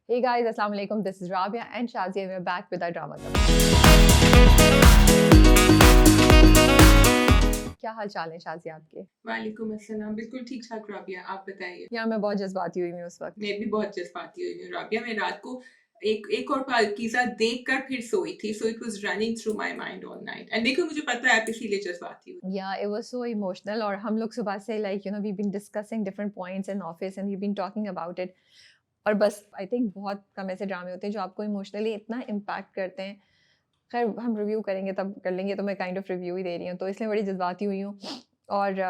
Hey guys, Assalamu alaikum. This is Rabia and Shazia. We're back with our drama club. क्या हाल चाल है शाजिया आपके? वालेकुम अस्सलाम। बिल्कुल ठीक ठाक राबिया, आप बताइए। या मैं बहुत जज्बाती हुई हूँ उस वक्त। मैं भी बहुत जज्बाती हुई हूँ राबिया। मैं रात को एक और पाकीज़ा देखकर फिर सोई थी, so it was running through my mind all night. And देखो मुझे पता है आप इसीलिए जज्बाती हुई। Yeah, it was so emotional. और हम लोग सुबह से we've been discussing different points in office and we've been talking about it. और बस आई थिंक बहुत कम ऐसे ड्रामे होते हैं जो आपको इमोशनली इतना इम्पैक्ट करते हैं। खैर हम रिव्यू करेंगे तब कर लेंगे, तो मैं काइंड ऑफ रिव्यू ही दे रही हूँ, तो इसलिए बड़ी जज्बाती हुई हूँ। और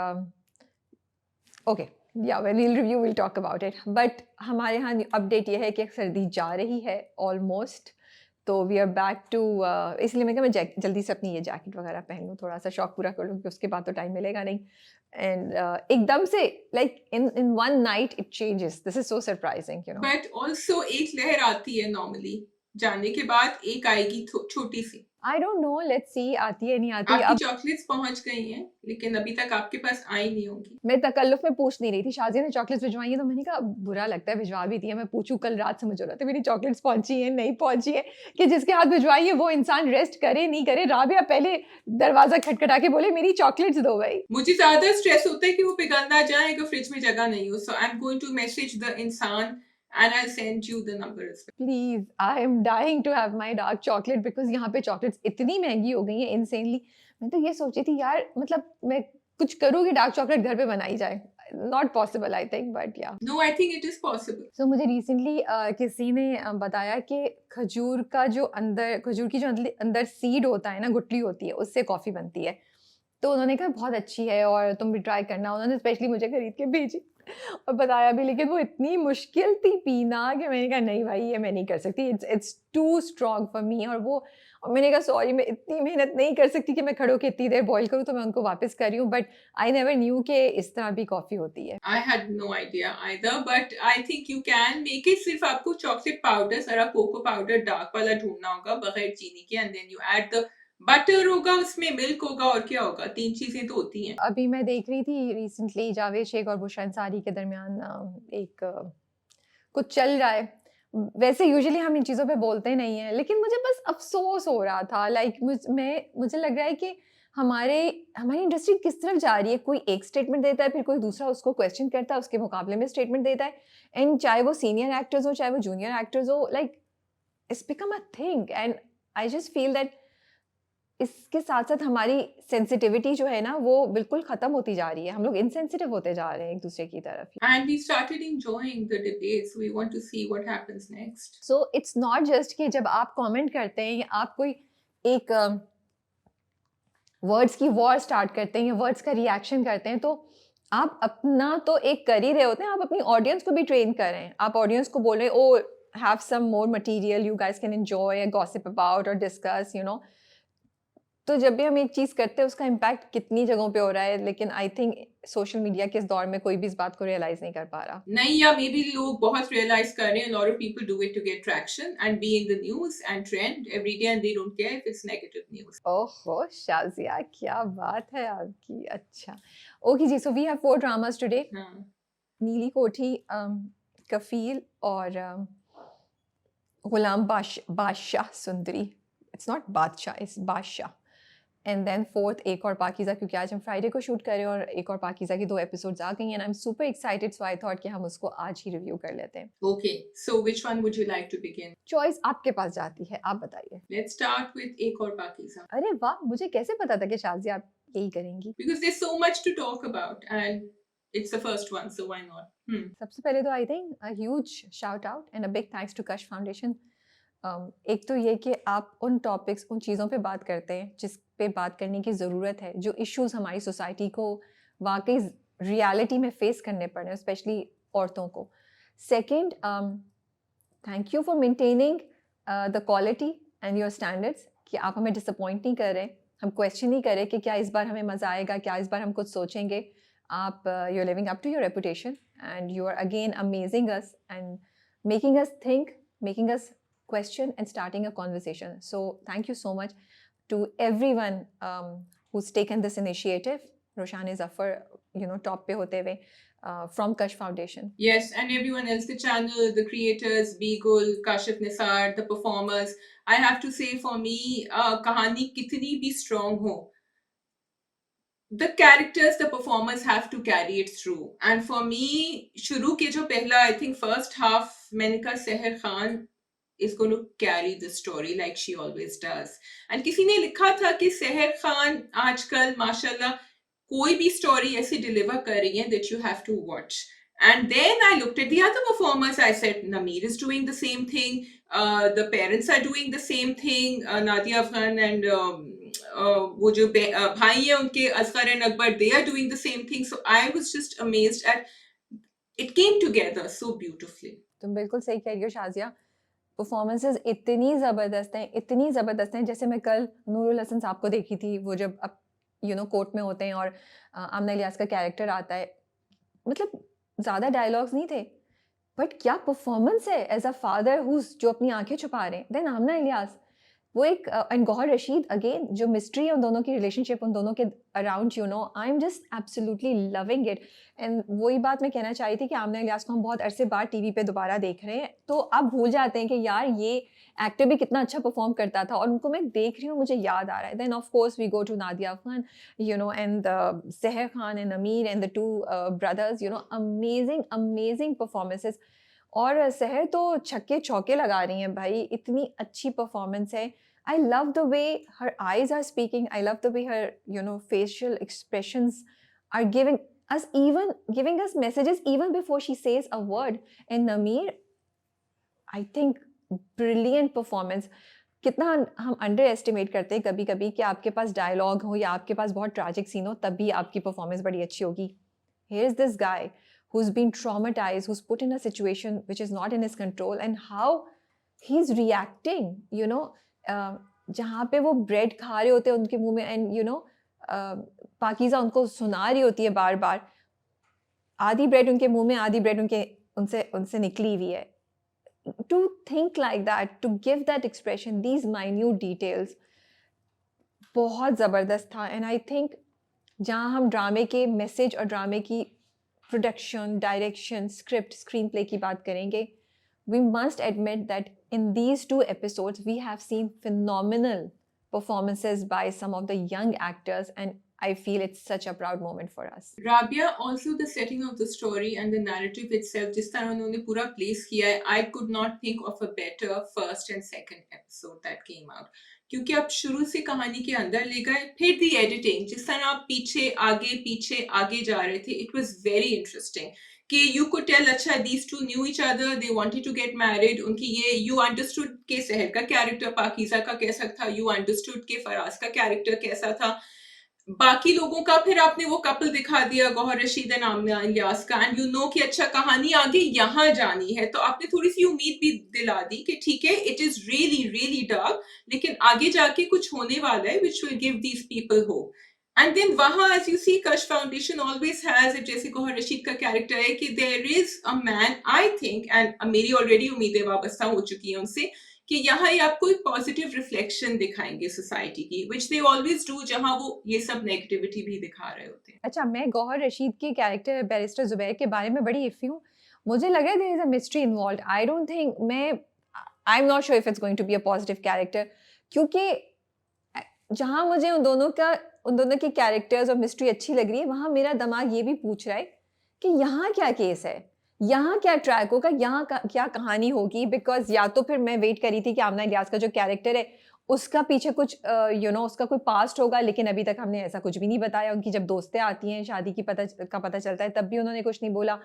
ओके या we'll review will talk about it, but हमारे यहाँ अपडेट ये है कि सर्दी जा रही है ऑलमोस्ट, तो वी आर बैक टू, इसलिए मैं मैं जल्दी से अपनी ये जैकेट वगैरह पहन लूँ, थोड़ा सा शौक पूरा कर लूँ, क्योंकि उसके बाद तो टाइम मिलेगा नहीं। एंड एकदम से like in one night it changes, this is so surprising but also एक लहर आती है नॉर्मली, जाने के बाद एक आएगी छोटी सी। I don't know, let's see आती है नहीं आती। आपकी अब चॉकलेट्स पहुंच गई हैं, लेकिन अभी तक आपके पास आई नहीं होंगी। मैं तकल्लुफ में पूछ नहीं रही थी, शाजिया ने चॉकलेट्स भिजवाई है, तो मैंने कहा बुरा लगता है भिजवा भी दी है, मैं पूछूं, कल रात से मुझे हो रहा था मेरी चॉकलेट्स पहुंची है नहीं पहुंची है, कि जिसके हाथ भिजवाई है वो इंसान रेस्ट करे नहीं करे। राबिया पहले दरवाजा खटखटा के बोले मेरी चॉकलेट्स दो भाई। मुझे ज्यादा स्ट्रेस होता है कि वो पिघल जाए अगर फ्रिज में जगह नहीं हो, so I am going to message the इंसान and I'll send you the number as well. Please, I am dying to have my dark chocolate, because यहाँ पे चॉकलेट्स इतनी महंगी हो गई है इनसेनली। मैं तो ये सोची थी यार, मतलब मैं कुछ करूँ कि डार्क चॉकलेट घर पे बनाई जाए, not possible I think, but या No, I think it is possible. सो मुझे रिसेंटली किसी ने बताया कि खजूर का जो अंदर, खजूर की जो अंदर सीड होता है ना, गुठली होती है, उससे कॉफ़ी बनती है। तो उन्होंने कहा बहुत अच्छी है और तुम भी ट्राई करना। उन्होंने स्पेशली मुझे खरीद के भेजी और बताया भी, लेकिन वो इतनी मुश्किल थी पीना कि मैंने कहा नहीं भाई ये मैं नहीं कर सकती, it's too strong for me. और मैंने कहा सॉरी, मैं इतनी मेहनत नहीं कर सकती कि मैं खड़ो के इतनी देर बॉईल करूँ, तो मैं उनको वापस कर रही हूँ, बट आई नेवर न्यू कि इस तरह भी कॉफ़ी होती है। I had no idea either, but I think you can make it. सिर्फ आपको चॉकलेट पाउडर, सारा कोको पाउडर डार्क वाला ढूंढना होगा बगैर चीनी के, and then you add the butter होगा, उसमें मिल्क होगा, और क्या होगा, 3 चीजें तो होती हैं। अभी मैं देख रही थी रिसेंटली जावेद शेख और बुशरा अंसारी के दरमियान एक कुछ चल रहा है। वैसे यूजुअली हम इन चीज़ों पे बोलते नहीं हैं, लेकिन मुझे बस अफ़सोस हो रहा था, लाइक मुझे लग रहा है कि हमारी इंडस्ट्री किस तरफ जा रही है। कोई एक स्टेटमेंट देता है, फिर कोई दूसरा उसको क्वेश्चन करता है, उसके मुकाबले में स्टेटमेंट देता है, एंड चाहे वो सीनियर एक्टर्स हो चाहे वो जूनियर एक्टर्स हो, like it's become a thing. And I just feel that इसके साथ-साथ हमारी सेंसिटिविटी जो है ना, वो बिल्कुल ख़त्म होती जा रही है। हम लोग इनसेंसिटिव होते जा रहे हैं एक-दूसरे की तरफ। And we started enjoying the debates. We want to see what happens next. So it's not just कि जब आप कमेंट करते हैं या आप कोई एक वर्ड्स की वॉर स्टार्ट करते हैं या वर्ड्स का रिएक्शन करते हैं, तो आप अपना तो एक कर ही रहे होते हैं, आप अपनी ऑडियंस को भी ट्रेन कर रहे हैं। आप ऑडियंस को बोल रहे हैं, oh have some more material you guys can enjoy, gossip about और डिस्कस, यू नो। तो जब भी हम एक चीज़ करते हैं उसका इम्पैक्ट कितनी जगहों पे हो रहा है, लेकिन आई थिंक सोशल मीडिया के इस दौर में कोई भी इस बात को रियलाइज़ नहीं कर पा रहा। नहीं, या मे बी लोग बहुत रियलाइज कर रहे हैं, lot of people do it to get traction and be in the news and trend every day, and they don't care if it's negative news. ओहो! शाज़िया क्या बात है आपकी। अच्छा, okay ji, so we have 4 dramas today. हाँ। नीली कोठी, कफ़ील और Ghulam Badshah Sundari. It's not Badshah, it's Badshah. And then fourth एक और पाकीज़ा, क्योंकि आज हम फ्राइडे को शूट कर रहे हैं और एक और पाकीज़ा की 2 एपिसोड्स आ गई हैं, and I am super excited, so I thought कि हम उसको आज ही रिव्यू कर लेते हैं। Okay, so which one would you like to begin? Choice आपके पास जाती है, आप बताइए। Let's start with एक और पाकीज़ा. अरे वाह! मुझे कैसे पता था कि शाज़िया आप यही करेंगी? Because there's so much to talk about and it's the first one, so why not? सबसे पहले तो I think a huge shout out and a big thanks to Kashf Foundation. एक तो ये कि आप उन टॉपिक्स, उन चीज़ों पे बात करते हैं जिस पे बात करने की ज़रूरत है, जो इश्यूज़ हमारी सोसाइटी को वाकई रियलिटी में फेस करने पड़ रहे हैं, स्पेशली औरतों को। Second, thank you for maintaining the quality and your standards, कि आप हमें डिसअपॉइंट नहीं कर रहे, हम क्वेश्चन नहीं कर रहे कि क्या इस बार हमें मज़ा आएगा, क्या इस बार हम कुछ सोचेंगे। आप you are living up to your reputation and you are again amazing us and making us think, making us question and starting a conversation. So thank you so much to everyone who's taken this initiative. Roshani Zafar, top पे होते हुए from कश foundation. Yes, and everyone else, the channel, the creators, Beagle, Kashif Nisar, the performers. I have to say, for me, कहानी कितनी भी strong हो, the characters, the performers have to carry it through. And for me, शुरू के जो पहला, I think first half, मैंने कहा सहर Khan is going to carry the story like she always does. And किसी ने लिखा था कि सहर खान आजकल माशाल्लाह कोई भी story ऐसी deliver कर रही है that you have to watch. And then I looked at the other performers. I said, Nameer is doing the same thing. The parents are doing the same thing. Nadia Afghan and वो जो भाई हैं उनके Asghar and Akbar, they are doing the same thing. So I was just amazed at it came together so beautifully. तुम बिल्कुल सही कह रही हो शाजिया. परफॉर्मेंसेस इतनी ज़बरदस्त हैं. जैसे मैं कल नूरुल हसन साहब को देखी थी, वो जब अब कोर्ट में होते हैं और आमना इलियास का कैरेक्टर आता है, मतलब ज़्यादा डायलॉग्स नहीं थे, बट क्या परफॉर्मेंस है एज अ फादर जो अपनी आंखें छुपा रहे हैं. देन आमना इलियास, वो एक एंड गौहर रशीद, अगेन जो मिस्ट्री है उन दोनों की रिलेशनशिप, उन दोनों के around, I am just absolutely loving it. And वही बात मैं कहना चाह रही थी कि आमना इलियास को हम बहुत अरसे बाद टीवी पे दोबारा देख रहे हैं, तो अब भूल जाते हैं कि यार ये एक्टर भी कितना अच्छा परफॉर्म करता था, और उनको मैं देख रही हूँ, मुझे याद आ रहा है. Then of course we go to Nadia Afgan, and Sehar Khan and Ameer and the two brothers, amazing performances. और सहर तो छक्के चौके लगा रही हैं भाई, इतनी अच्छी परफॉर्मेंस है. I love the way her eyes are speaking. I love the way her, facial expressions are giving us messages even before she says a word. And Nameer, I think, brilliant performance. कितना हम underestimate करते हैं कभी कभी कि आपके पास dialogue हो या आपके पास बहुत ट्रैजिक सीन हो, तब भी आपकी परफॉर्मेंस बड़ी अच्छी होगी. Here is this guy who's been traumatized, who's put in a situation which is not in his control, and how he's reacting, जहाँ पे वो ब्रेड खा रहे होते हैं उनके मुंह में, एंड पाकीज़ा उनको सुना रही होती है बार बार, आधी ब्रेड उनके मुंह में, आधी ब्रेड उनसे निकली हुई है. To think like that, to give that expression, these minute details, बहुत ज़बरदस्त था. एंड आई थिंक जहाँ हम ड्रामे के मैसेज और ड्रामे की production, direction, script, screen play की बात करेंगे, we must admit that in these 2 episodes we have seen phenomenal performances by some of the young actors, and I feel it's such a proud moment for us. Rabia, also the setting of the story and the narrative itself, जिस तरह उन्होंने पूरा place किया है, I could not think of a better first and second episode that came out. क्योंकि आप शुरू से कहानी के अंदर ले गए, फिर the editing, जिस तरह आप पीछे आगे जा रहे थे, it was very interesting. कि you could tell, अच्छा these two knew each other, they wanted to get married, उनकी ये, you understood के सहर का कैरेक्टर पाकीज़ा का कैसा था, you understood के फराज का कैरेक्टर कैसा था, बाकी लोगों का फिर आपने वो कपल दिखा दिया गौहर रशीद एंड आमना इलियास का, एंड कि अच्छा कहानी आगे यहाँ जानी है, तो आपने थोड़ी सी उम्मीद भी दिला दी कि ठीक है, इट इज रियली डार्क, लेकिन आगे जाके कुछ होने वाला है which will give these people hope. And then वहाँ, as you see, Kash Foundation always has it, जैसे गौहर रशीद का कैरेक्टर है कि there is a man, I think, and मेरी already उम्मीदें वाबस्ता हो चुकी हैं उनसे, कि यहाँ ये आपको एक पॉजिटिव रिफ्लेक्शन दिखाएंगे सोसाइटी की, which they always do, जहाँ वो ये सब नेगेटिविटी भी दिखा रहे होते हैं. अच्छा, मैं गौहर रशीद के कैरेक्टर बैरिस्टर जुबैर के बारे में बड़ी इफ़ी हूँ. मुझे लग रहा है there is a mystery involved. I don't think, I'm not sure if it's going to be a positive character, क्योंकि जहाँ मुझे उन दोनों के कैरेक्टर्स और मिस्ट्री अच्छी लग रही है, वहाँ मेरा दिमाग ये भी पूछ रहा है कि यहाँ क्या केस है, यहाँ क्या ट्रैक होगा, यहाँ क्या कहानी होगी. बिकॉज या तो फिर मैं वेट करी थी कि आमना इलियास का जो कैरेक्टर है उसका पीछे कुछ उसका कोई पास्ट होगा, लेकिन अभी तक हमने ऐसा कुछ भी नहीं बताया. उनकी जब दोस्तें आती हैं शादी की पता चलता है, तब भी उन्होंने कुछ नहीं बोला.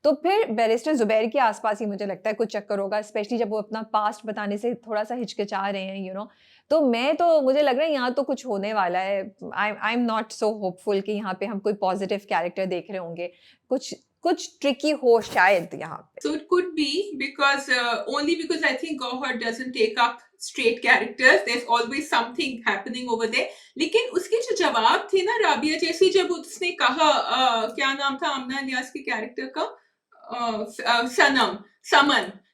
तो फिर बैरिस्टर जुबैर के आसपास ही मुझे लगता है कुछ चक्कर होगा, स्पेशली जब वो अपना पास्ट बताने से थोड़ा सा हिचकिचा रहे हैं. तो मुझे लग रहा है यहाँ तो कुछ होने वाला है. आई एम नॉट सो होपफुल कि यहाँ पे हम कोई पॉजिटिव कैरेक्टर देख रहे होंगे. कुछ ट्रिकी हो शायद यहाँ पे. So it could be because only because I think Gauhar doesn't take up straight characters. There's always something happening over there. लेकिन उसके जो जवाब थे ना राबिया, जैसे जब उसने कहा क्या नाम था आमना इलियास के कैरेक्टर का,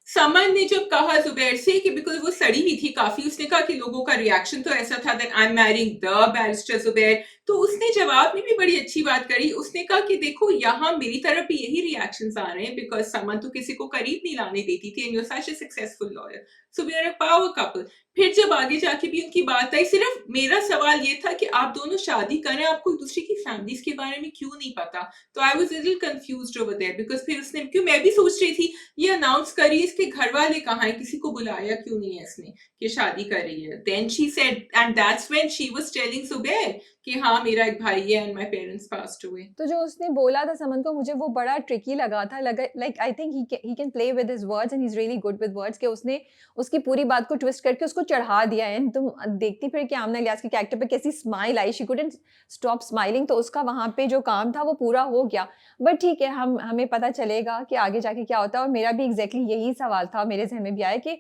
समन ने जब कहा जुबैर से कि बिकॉज वो सड़ी हुई थी काफी, उसने कहा कि लोगों का रिएक्शन तो ऐसा था that I am marrying the barrister Zubair, तो उसने जवाब में भी बड़ी अच्छी बात करी। उसने कहा कि देखो यहाँ मेरी तरफ भी यही रिएक्शंस आ रहे हैं, बिकॉज समन तो किसी को करीब नहीं लाने देती थी, and you are such a successful lawyer, so we are a power couple. फिर जब आगे जाके भी उनकी बात आई, सिर्फ मेरा सवाल ये था कि आप दोनों शादी करें, आपको एक दूसरे की फैमिलीज के बारे में क्यों नहीं पता? तो I was little confused over there, because फिर उसने, क्यों मैं भी सोच रही थी ये अनाउंस करी, इसके घर वाले कहाँ हैं, किसी को बुलाया क्यों नहीं है इसने कि शादी कर रही है? Then she said, and that's when she was telling Zubair कि हाँ मेरा एक भाई है and my parents passed away. तो जो उसने बोला था समन को, मुझे वो बड़ा ट्रिकी लगा था। लगा like I think he can play with his words and he is really good with words, कि उसने उसकी पूरी बात को ट्विस्ट करके उसको चढ़ा दिया है। तुम देखती फिर कि आमना इलियास के कैरेक्टर पे कैसी smile I, she couldn't stop smiling. तो उसका वहाँ पे जो काम था वो पूरा हो गया। बट ठीक है, हमें पता चलेगा कि आगे जाके क्या होता है। और मेरा भी एग्जैक्टली यही सवाल था, मेरे जहन में भी आया कि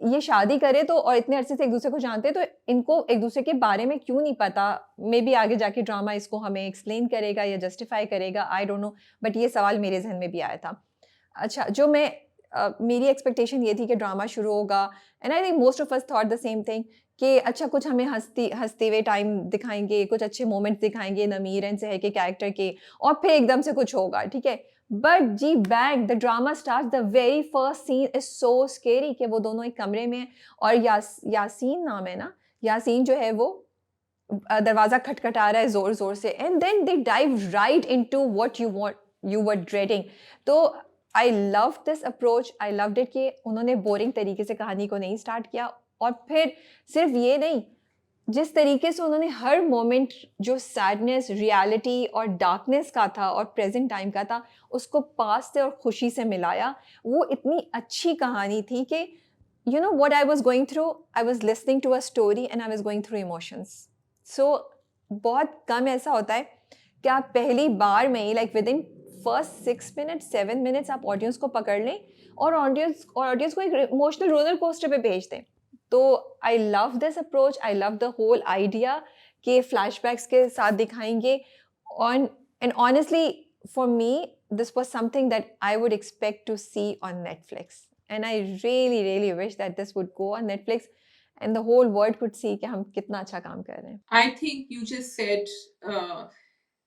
ये शादी करे तो, और इतने अरसे से एक दूसरे को जानते हैं, तो इनको एक दूसरे के बारे में क्यों नहीं पता? मे बी आगे जाके ड्रामा इसको हमें एक्सप्लेन करेगा या जस्टिफाई करेगा, आई डोंट नो। बट ये सवाल मेरे जहन में भी आया था। अच्छा, जो मेरी एक्सपेक्टेशन ये थी कि ड्रामा शुरू होगा, and I think most of us thought the same thing, कि अच्छा कुछ हमें हंसते हुए टाइम दिखाएंगे, कुछ अच्छे मोमेंट्स दिखाएंगे नमीर एंड सहर के कैरेक्टर के, और फिर एकदम से कुछ होगा, ठीक है। बट जी back the drama start, the very first scene is so scary, कि वो दोनों एक कमरे में हैं, और यासीन नाम है ना, यासीन जो है वो दरवाजा खटखटा रहा है जोर जोर से, and then they dive right into what you were dreading. तो I love this approach, I loved it कि उन्होंने बोरिंग तरीके से कहानी को नहीं स्टार्ट किया। और फिर सिर्फ ये नहीं, जिस तरीके से उन्होंने हर मोमेंट जो सैडनेस, रियलिटी और डार्कनेस का था और प्रेजेंट टाइम का था, उसको पास से और खुशी से मिलाया। वो इतनी अच्छी कहानी थी कि you know what I was going through, I was listening to a story and I was going through emotions. So बहुत कम ऐसा होता है कि आप पहली बार में ही like within first 6 minute 7 minutes आप ऑडियंस को पकड़ लें और ऑडियंस को एक इमोशनल रोलर कोस्टर पे भेज दें। तो I love this approach, I love the whole idea कि फ्लैशबैक्स के साथ दिखाएंगे। On and honestly for me this was something that I would expect to see on Netflix, and I really really wish that this would go on Netflix and the whole world could see कि हम कितना अच्छा काम कर रहे हैं। I think you just said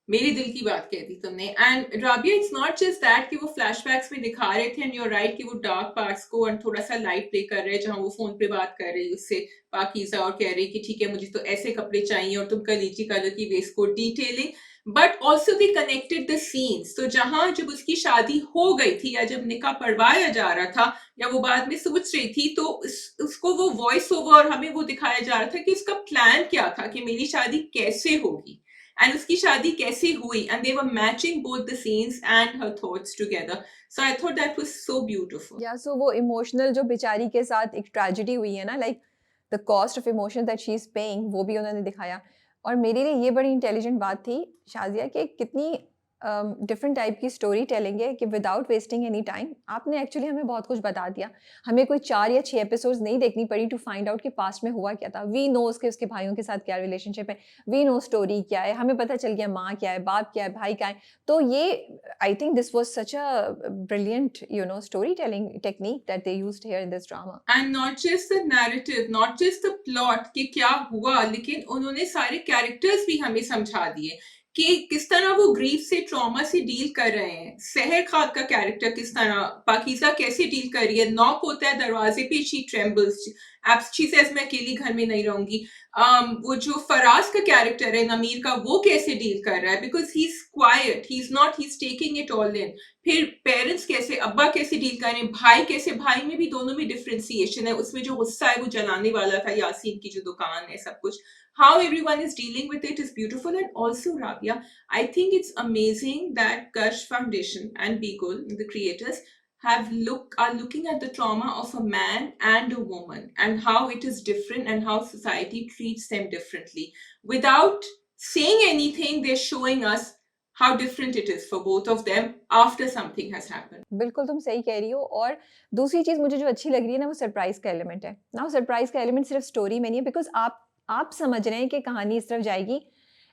मेरे दिल की बात कह दी तुमने। And Rabia, it's not just that कि वो फ्लैशबैक्स में दिखा रहे थे, एंड यू आर राइट कि वो डार्क पार्ट्स को और थोड़ा सा लाइट प्ले कर रहे हैं, जहां वो फोन पे बात कर रही है उससे पाकीज़ा और कह रही कि ठीक है मुझे तो ऐसे कपड़े चाहिए और तुम कलीजी कलर की waistcoat, detailing. But also they connected the scenes. तो जहां जब उसकी शादी हो गई थी या जब निकाह पढ़वाया जा रहा था या वो बाद में सोच रही थी, तो उसको वो वॉइस ओवर और हमें वो दिखाया जा रहा था कि उसका प्लान क्या था कि मेरी शादी कैसे होगी एंड उसकी शादी कैसे हुई, and they were matching both the scenes and her thoughts together. So I thought that was so beautiful. या सो वो इमोशनल जो बेचारी के साथ एक ट्रेजेडी हुई है ना, like the cost of emotion that she is paying, वो भी उन्होंने दिखाया। और मेरे लिए ये बड़ी इंटेलिजेंट बात थी शाजिया कि कितनी डिफरेंट टाइप की स्टोरी टेलिंग है कि विदाउट वेस्टिंग एनी टाइम आपने एक्चुअली हमें बहुत कुछ बता दिया। हमें कोई 4 या 6 एपिसोड्स नहीं देखनी पड़ी टू फाइंड आउट कि पास्ट में हुआ क्या था। वी नो उसके भाइयों के साथ क्या रिलेशनशिप है, वी नो स्टोरी क्या है, हमें पता चल गया माँ क्या है, बाप क्या है, भाई क्या है। तो ये आई think this was such a brilliant story telling technique that they used here in this drama. And not just the narrative, not just the plot कि क्या हुआ, लेकिन उन्होंने सारे कैरेक्टर्स भी हमें समझा दिए कि किस तरह वो ग्रीफ से, ट्रॉमा से डील कर रहे हैं। सहर खान का कैरेक्टर किस तरह, पाकीज़ा कैसे डील कर रही है, नॉक होता है दरवाजे पे, शी ट्रेम्बल्स, शी सेज मैं अकेली घर में नहीं रहूंगी। वो जो फराज का कैरेक्टर है नमीर का, वो कैसे डील कर रहा है, because he is quite, he is not, he is taking it all in. फिर पेरेंट्स कैसे, अब्बा कैसे डील करें, भाई कैसे, भाई में भी दोनों में डिफ्रेंसिएशन है। उसमें जो गुस्सा है वो जलाने वाला था, यासीन की जो दुकान है, सब कुछ, how everyone is dealing with it is beautiful. And also Rabia, I think it's amazing that Karsh Foundation and Bigul, the creators, are looking at the trauma of a man and a woman and how it is different and how society treats them differently. Without saying anything, they're showing us how different it is for both of them after something has happened. बिल्कुल तुम सही कह रही हो। और दूसरी चीज़ मुझे जो अच्छी लग रही है ना, वो सरप्राइज का एलिमेंट है ना। वो सरप्राइज का एलिमेंट सिर्फ स्टोरी में नहीं है, बिकॉज आप समझ रहे हैं कि कहानी इस तरफ जाएगी,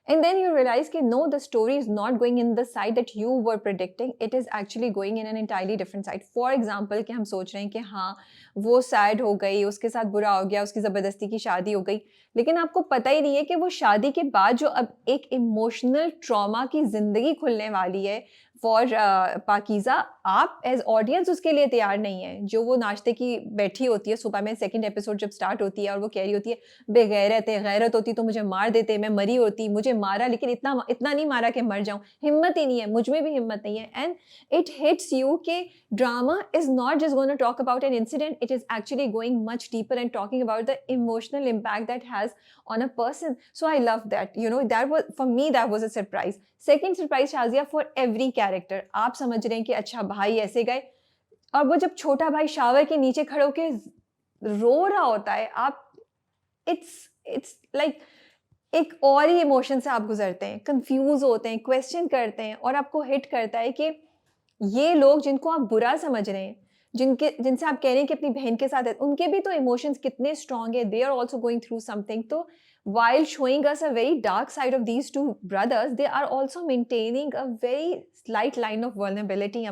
And then you realize कि no, the story is not going in the side that you were predicting. It is actually going in an entirely different side. For example, कि हम सोच रहे हैं कि हाँ वो सैड हो गई, उसके साथ बुरा हो गया, उसकी ज़बरदस्ती की शादी हो गई, लेकिन आपको पता ही नहीं है कि वो शादी के बाद जो अब एक इमोशनल ट्रॉमा की ज़िंदगी खुलने वाली है फॉर पाकीज़ा, आप एज ऑडियंस उसके लिए तैयार नहीं है। जो वो नाश्ते की बैठी होती है सुबह में, सेकंड एपिसोड जब स्टार्ट होती है और वो कह रही होती है बेगैरत है, गैरत होती तो मुझे मार देते, मैं मरी होती, मुझे मारा लेकिन इतना इतना नहीं मारा कि मर जाऊँ, हिम्मत ही नहीं है, मुझ में भी हिम्मत नहीं है। एंड इट हिट्स यू कि drama is not just gonna talk about an incident, it is actually going much deeper and talking about the emotional impact that has on a person. So I love that. You know, that was, for me, that was a surprise. Second surprise, Shazia, for every character. आप समझ रहे हैं कि अच्छा भाई ऐसे गए, और वो जब छोटा भाई शावर के नीचे खड़े होके रो रहा होता है, आप इट्स लाइक एक और ही इमोशन से आप गुजरते हैं, कंफ्यूज होते हैं, क्वेश्चन करते हैं, और आपको हिट करता है कि ये लोग जिनको आप बुरा समझ रहे हैं, जिनसे आप कह रहे हैं कि अपनी बहन के साथ है, उनके भी तो इमोशंस कितने स्ट्रांग है, they are also going through something. तो while showing us a very dark side of these two brothers, they are also maintaining a very slight line of vulnerability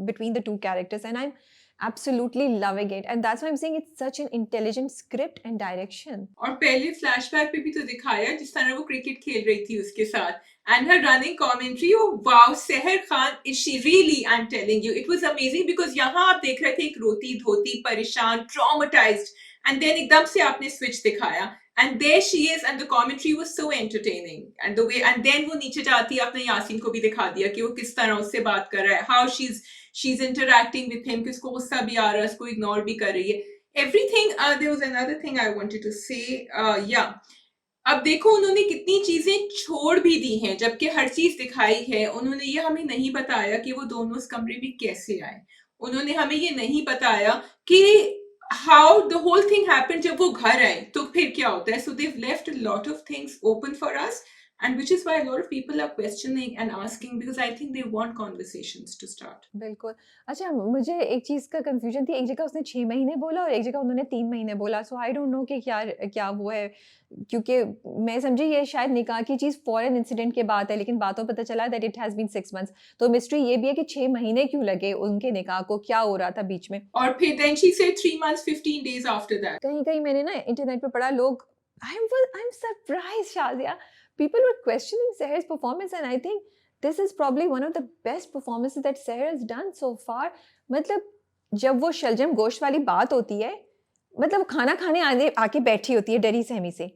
between the two characters, and I'm absolutely loving it, and that's why I'm saying it's such an intelligent script and direction. और पहले flashback पे भी तो दिखाया जिस तरह वो cricket खेल रही थी उसके साथ, and her running commentary, oh wow, Seher Khan, is she really, I'm telling you, it was amazing, because यहाँ आप देख रहे थे एक रोती धोती परेशान traumatized, and then एकदम से आपने switch दिखाया, and there she is, and the commentary was so entertaining, and the way, and then वो नीचे जाती है, आपने यासीन को भी दिखा दिया कि वो किस तरह उससे बात कर रहा है, how she's interacting with him, कि उसको गुस्सा भी आ रहा है, उसको इग्नोर भी कर रही है, everything. There was another thing I wanted to say. Yeah. अब देखो उन्होंने कितनी चीजें छोड़ भी दी हैं, जबकि हर चीज दिखाई है। उन्होंने ये हमें नहीं बताया कि वो दोनों उस कमरे में कैसे आए, उन्होंने हमें ये नहीं बताया कि how the whole thing happened जब वो घर आए तो फिर क्या होता है। सो they've left a lot of things open for us, and which is why a lot of people are questioning and asking, because I think they want conversations to start. बिल्कुल। अच्छा, मुझे एक चीज़ का कन्फ्यूजन थी, एक जगह उसने 6 महीने बोला और एक जगह उन्होंने 3 महीने बोला, सो आई डोंट नो कि क्या वो है, क्योंकि मैं समझी ये शायद निकाह की चीज़ फॉरेन इंसिडेंट के बाद है, लेकिन बातों पता चला that it has been 6 months. तो मिस्ट्री ये भी है कि 6 महीने क्यों लगे उनके निकाह को, क्या हो रहा था बीच में? और फिर then she said 3 months 15 days after that. कहीं-कहीं मैंने ना इंटरनेट पे पढ़ा, लोग I'm surprised, Shazia. People were questioning Seher's performance, and I think this is probably one of the best performances that Seher has done so far. मतलब जब वो शलजम गोश्त वाली बात होती है, मतलब खाना खाने आके बैठी होती है डरी सहमी से,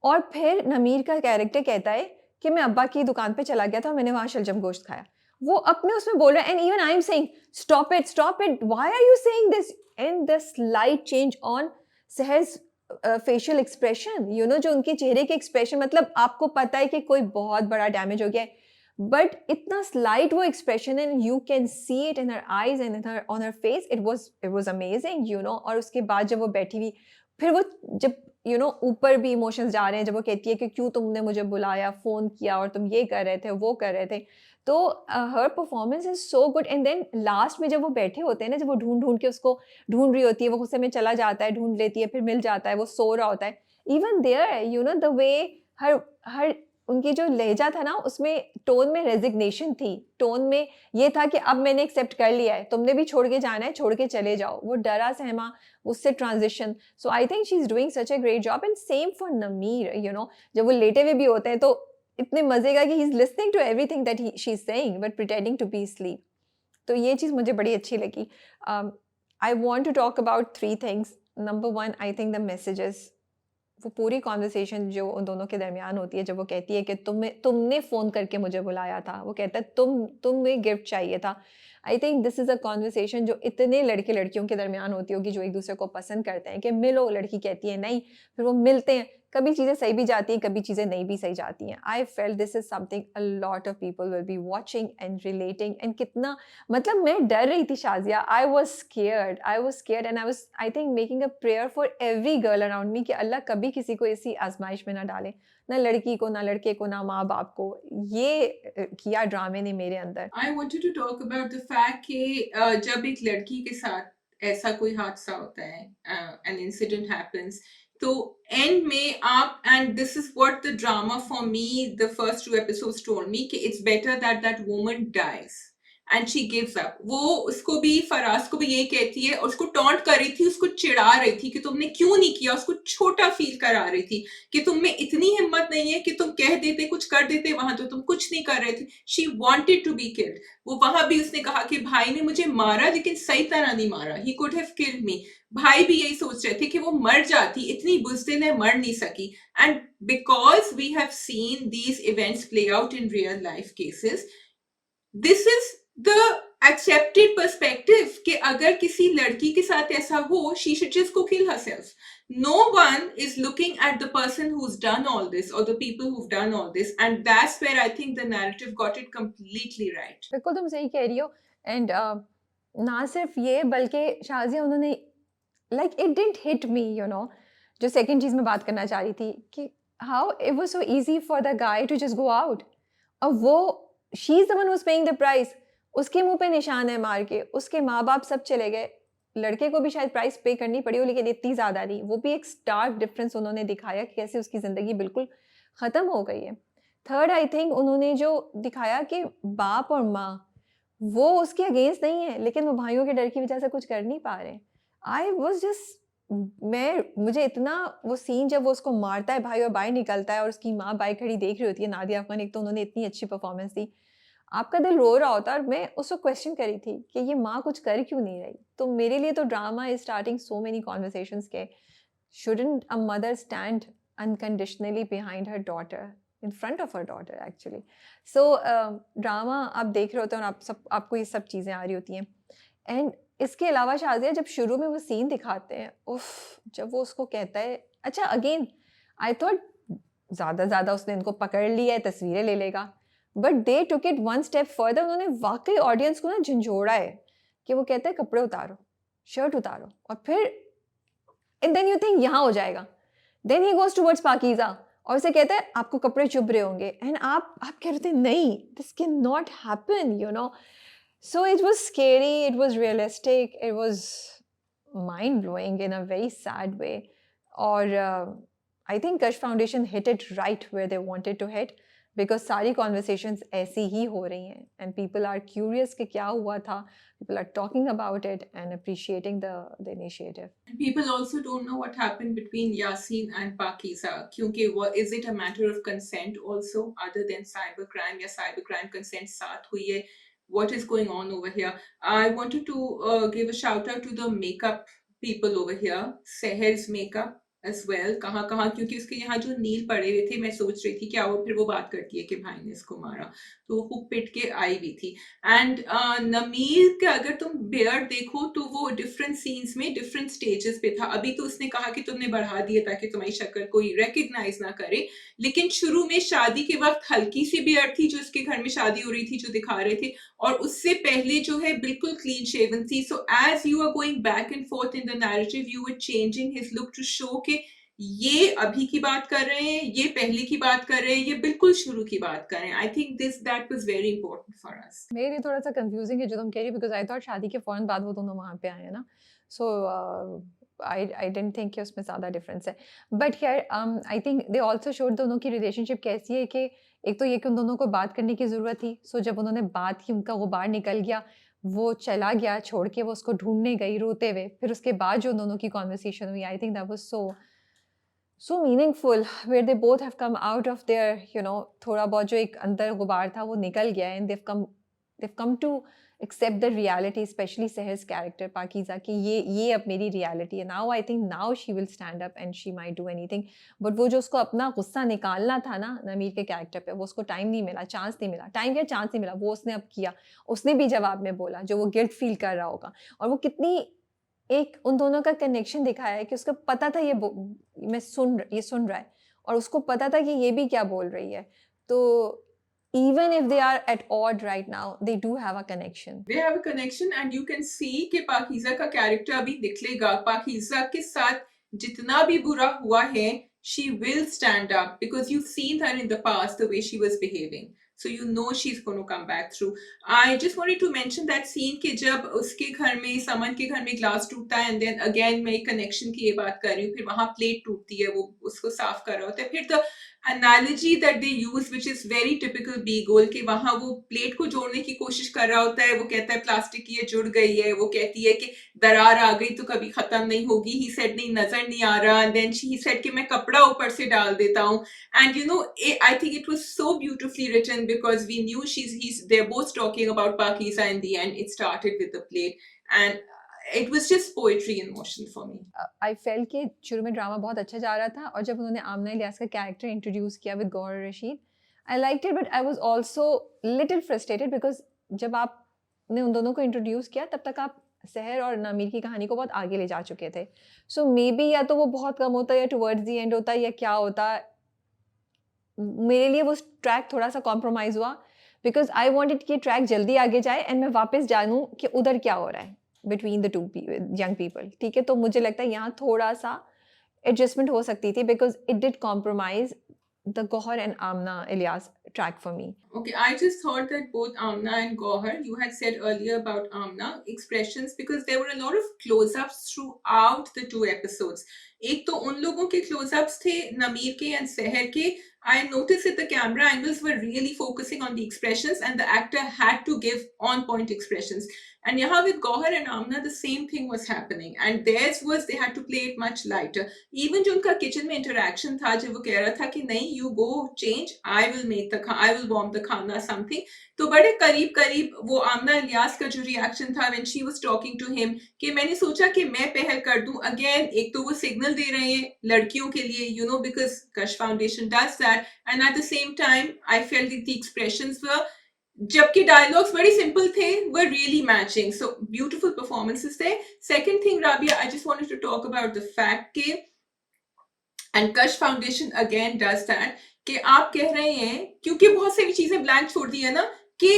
और फिर नमीर का कैरेक्टर कहता है कि मैं अब्बा की दुकान पे चला गया था और मैंने वहाँ शलजम गोश्त खाया। वो अपने उसमें बोल रहा है, and even I am saying stop it, why are you saying this? And the slight change on Seher's facial expression, you know, जो उनके चेहरे के एक्सप्रेशन, मतलब आपको पता है कि कोई बहुत बड़ा डैमेज हो गया है, बट इतना स्लाइट वो expression, and you can see it in her eyes and on her face, it was amazing, you know. और उसके बाद जब वो बैठी हुई, फिर वो जब यू नो ऊपर भी इमोशंस जा रहे हैं, जब वो कहती है कि क्यों तुमने मुझे बुलाया, फ़ोन किया, और तुम ये कर रहे थे, वो कर रहे थे, तो हर performance is so good. And then last में जब वो बैठे होते हैं ना, जब वो ढूंढ के उसको ढूंढ रही होती है, वो गुस्से में चला जाता है, ढूंढ लेती है, फिर मिल जाता है, वो सो रहा होता है, even there you know the way her her उनकी जो लहजा था ना, उसमें टोन में रेजिग्नेशन थी, टोन में ये था कि अब मैंने एक्सेप्ट कर लिया है, तुमने भी छोड़ के जाना है, छोड़ के चले जाओ, वो डरा सहमा उससे transition. So I think she is doing such a great job, and same for नमीर, यू नो, जब वो लेटे हुए भी होते हैं तो इतने मजे का कि he is listening to everything that she is saying but pretending to be sleep. तो ये चीज़ मुझे बड़ी अच्छी लगी। I want to talk about 3 things. Number 1, I think the messages, वो पूरी कॉन्वर्सेशन जो उन दोनों के दरमियान होती है, जब वो कहती है कि तुमने फ़ोन करके मुझे बुलाया था, वो कहता है तुम्हें गिफ्ट चाहिए था। आई think this is a conversation जो इतने लड़के लड़कियों के दरमियान होती होगी, जो एक दूसरे को पसंद करते हैं कि मिलो, लड़की कहती है नहीं, फिर वो मिलते हैं, कभी चीज़ें सही भी जाती हैं, कभी चीज़ें नहीं भी सही जाती हैं। I felt this is something a lot of people will be watching and relating, and कितना, मतलब मैं डर रही थी Shazia, I was scared and I think making a prayer for every girl around me कि अल्लाह कभी किसी को ऐसी आजमाइश में ना डाले, ना लड़की को, ना लड़के को, ना माँ बाप को। ये किया ड्रामे ने मेरे अंदर। I wanted to talk about the fact कि जब एक लड़की के साथ ऐसा कोई हादसा होता है, an incident happens, तो एंड में आप, and this is what the drama for me the first 2 episodes told me, कि it's better that that woman dies and she gives up. वो उसको भी, फराज को भी यही कहती है, और उसको टॉन्ट कर रही थी, उसको चिढ़ा रही थी कि तुमने क्यों नहीं किया, उसको छोटा फील करा रही थी कि तुम में इतनी हिम्मत नहीं है कि तुम कह देते, कुछ कर देते, वहां तो तुम कुछ नहीं कर रहे थे। She wanted to be killed. वो वहां भी उसने कहा कि भाई ने मुझे मारा लेकिन सही तरह नहीं मारा, he could have killed me. भाई भी यही सोच रहे थे कि वो मर जाती, इतनी बुज़दिल है, मर नहीं सकी। And because we have seen these events play out in real life cases, this is the accepted perspective कि अगर किसी लड़की के साथ ऐसा हो, she should just go kill herself. No one is looking at the person who's done all this or the people who've done all this, and that's where I think the narrative got it completely right. बिल्कुल तुम सही कह रही हो। And ना सिर्फ ये बल्कि शाजिया उन्होंने like it didn't hit me you know, जो सेकंड चीज़ मैं बात करना चाह रही थी कि how it was so easy for the guy to just go out. और वो she is the one who is paying the price, उसके मुंह पे निशान है मार के, उसके माँ बाप सब चले गए, लड़के को भी शायद प्राइस पे करनी पड़ी हो लेकिन इतनी ज़्यादा नहीं। वो भी एक स्टार्क डिफरेंस उन्होंने दिखाया कि कैसे उसकी ज़िंदगी बिल्कुल ख़त्म हो गई है। थर्ड आई थिंक उन्होंने जो दिखाया कि बाप और माँ वो उसके अगेंस्ट नहीं है लेकिन वो भाइयों के डर की वजह से कुछ कर नहीं पा रहे। आई वॉज जस्ट, मुझे इतना वो सीन जब वो उसको मारता है भाई और बाहर निकलता है और उसकी माँ बाहर खड़ी देख रही होती है, नादिया अफगान, एक तो उन्होंने इतनी अच्छी परफॉर्मेंस दी, आपका दिल रो रहा होता। और मैं उसको क्वेश्चन करी थी कि ये माँ कुछ कर क्यों नहीं रही। तो मेरे लिए तो drama is starting so many conversations के shouldn't a mother stand unconditionally behind her daughter, in front of her daughter actually. So drama आप देख रहे होते हैं और आपको ये सब चीज़ें आ रही होती हैं। एंड इसके अलावा शाजिया जब शुरू में वो सीन दिखाते हैं, उफ, जब वो उसको कहता है, अच्छा अगेन आई थॉट ज़्यादा उसने इनको पकड़ लिया है, तस्वीरें ले लेगा, but they took it one step further. उन्होंने वाकई ऑडियंस को ना झंझोड़ा है कि वो कहते हैं कपड़े उतारो, शर्ट उतारो, और फिर एंड देन यू थिंक यहाँ हो जाएगा, then he goes towards Pakeezah और उसे कहता है आपको कपड़े चुभ रहे होंगे, एंड आप कह रहे थे नहीं, this can not happen you know. So it was scary, it was realistic, it was mind-blowing in a very sad way. और I think Kash Foundation hit it right where they wanted to hit, because सारी conversations ऐसी ही हो रही हैं and people are curious कि क्या हुआ था, people are talking about it and appreciating the initiative. People also don't know what happened between Yasin and Pakiza. क्योंकि is it a matter of consent also, other than cybercrime, या cybercrime consent साथ हुई है? What is going on over here? I wanted to give a shout out to the makeup people over here, Seher's makeup as well. कहाँ क्योंकि उसके यहाँ जो नील पड़े हुए थे, मैं सोच रही थी क्या वो फिर वो बात करती है कि भाई ने इसको मारा, तो वो खूब पिट के आई हुई थी। एंड नमीर के अगर तुम बियर्ड देखो तो वो डिफरेंट सीन्स में डिफरेंट स्टेजेस पे था। अभी तो उसने कहा कि तुमने बढ़ा दिया ताकि तुम्हारी शक्ल कोई रिकग्नाइज ना करे, लेकिन शुरू में शादी के वक्त हल्की सी बियर्ड थी जो उसके घर में शादी हो रही थी जो दिखा रहे थे, और उससे पहले जो है बिल्कुल क्लीन शेवन थी। So as you are going back and forth in the narrative, you were changing his look to show के ये अभी की बात कर रहे हैं, ये पहले की बात कर रहे हैं, ये बिल्कुल शुरू की बात कर रहे हैं। आई think that was very important for अस। मेरे लिए थोड़ा सा कंफ्यूजिंग है जो तुम कह रही हो, बिकॉज आई थॉट शादी के फौरन बाद वो दोनों वहाँ पे आए हैं ना, सो आई डिडंट थिंक कि उसमें ज़्यादा डिफरेंस है। बट खैर I think they also showed दोनों की रिलेशनशिप कैसी है कि एक तो ये कि उन दोनों को बात करने की ज़रूरत थी। सो जब उन्होंने बात की, उनका गुबार निकल गया, वो चला गया छोड़ के, वो उसको ढूंढने गई रोते हुए, फिर उसके बाद जो दोनों की कॉन्वर्सेशन हुई, आई think that was so meaningful, where they both have come out of their you know, थोड़ा बहुत जो एक अंदर गुबार था वो निकल गया, and they've come to accept the reality, especially Seher's character Pakeezah, कि ये अब मेरी reality है। Now I think now she will stand up and she might do anything, but वो जो उसको अपना गुस्सा निकालना था ना नमीर के कैरेक्टर पे, वो उसको टाइम नहीं मिला, चांस नहीं मिला, चांस नहीं मिला, वो उसने अब किया। उसने भी जवाब में बोला जो वो गिल्ट फील कर रहा होगा, और वो कितनी एक उन दोनों का कनेक्शन दिखाया है कि उसको पता था ये सुन रहा है, और उसको पता था कि ये भी क्या बोल रही है। तो even if they are at odd right now, they do have a connection. They have a connection and you can see कि पाकीज़ा का कैरेक्टर अभी दिखलेगा। पाकीज़ा के साथ जितना भी बुरा हुआ है, she will stand up because you've seen her in the past the way she was behaving. so you know she's going to come back through. I just wanted to mention that scene कि जब उसके घर में समन के घर में glass टूटता है and then again मैं कनेक्शन की ये बात कर रही हूँ, फिर वहां प्लेट टूटती है, वो उसको साफ कर रहा होता है, फिर the analogy that they use which is very typical बी गोल कि वहां वो प्लेट को जोड़ने की कोशिश कर रहा होता है, वो कहता है प्लास्टिक की ये जुड़ गई है, वो कहती है कि दरार आ गई तो कभी खत्म नहीं होगी, ही सेड नहीं नजर नहीं आ रहा, एंड देन ही सेड कि मैं कपड़ा ऊपर से डाल देता हूँ. And you know, I think it was so beautifully written because we knew they're both talking about Pakisa in the end. It started with the plate, and it was just poetry in motion for me. I felt कि शुरू में drama बहुत अच्छा जा रहा था, और जब उन्होंने आमना इलियास का कैरेक्टर इंट्रोड्यूस किया with Gohar Rasheed, I liked it, but I was also little frustrated because जब आपने उन दोनों को इंट्रोड्यूस किया तब तक आप सहर और नामिर की कहानी को बहुत आगे ले जा चुके थे. सो मे बी या तो वो बहुत कम होता या टुवर्ड्स द एंड होता या क्या होता. मेरे लिए वो ट्रैक थोड़ा सा कॉम्प्रोमाइज हुआ बिकॉज आई वॉन्टेड कि ट्रैक जल्दी आगे जाए एंड मैं वापस जानूँ कि उधर क्या हो रहा है between the two young people. ठीक है, तो मुझे लगता है यहाँ थोड़ा सा एडजस्टमेंट हो सकती थी because it did compromise the Gohar and Amna Ilyas track for me. Okay, I just thought that both Amna and Gohar, you had said earlier about Amna expressions, because there were a lot of close-ups throughout the two episodes. एक तो उन लोगों के close-ups थे नमीर के and सहर के. I noticed that the camera angles were really focusing on the expressions and the actor had to give on-point expressions. And yahan with Gohar and Amna, the same thing was happening. And theirs was, they had to play it much lighter. Even जो उनका kitchen में interaction था, जब वो कह रहा था कि नहीं, you go change, I will warm the khana something. तो बड़े करीब करीब वो आमना इलियास का जो रिएक्शन था when she was talking to him, कि मैंने सोचा कि मैं पहल कर दूं. अगेन एक तो वो सिग्नल दे रहे हैं लड़कियों के लिए, you know, because Kash Foundation does that, and at the same time I felt that the expressions were, जबकि डायलॉग्स बड़ी सिंपल थे, were really matching. So beautiful performances there. Second thing, Rabia, I just wanted to talk about the fact कि, and Kash Foundation again does that, कि आप कह रहे हैं, क्योंकि बहुत सारी चीजें ब्लैंक छोड़ दी है ना, कि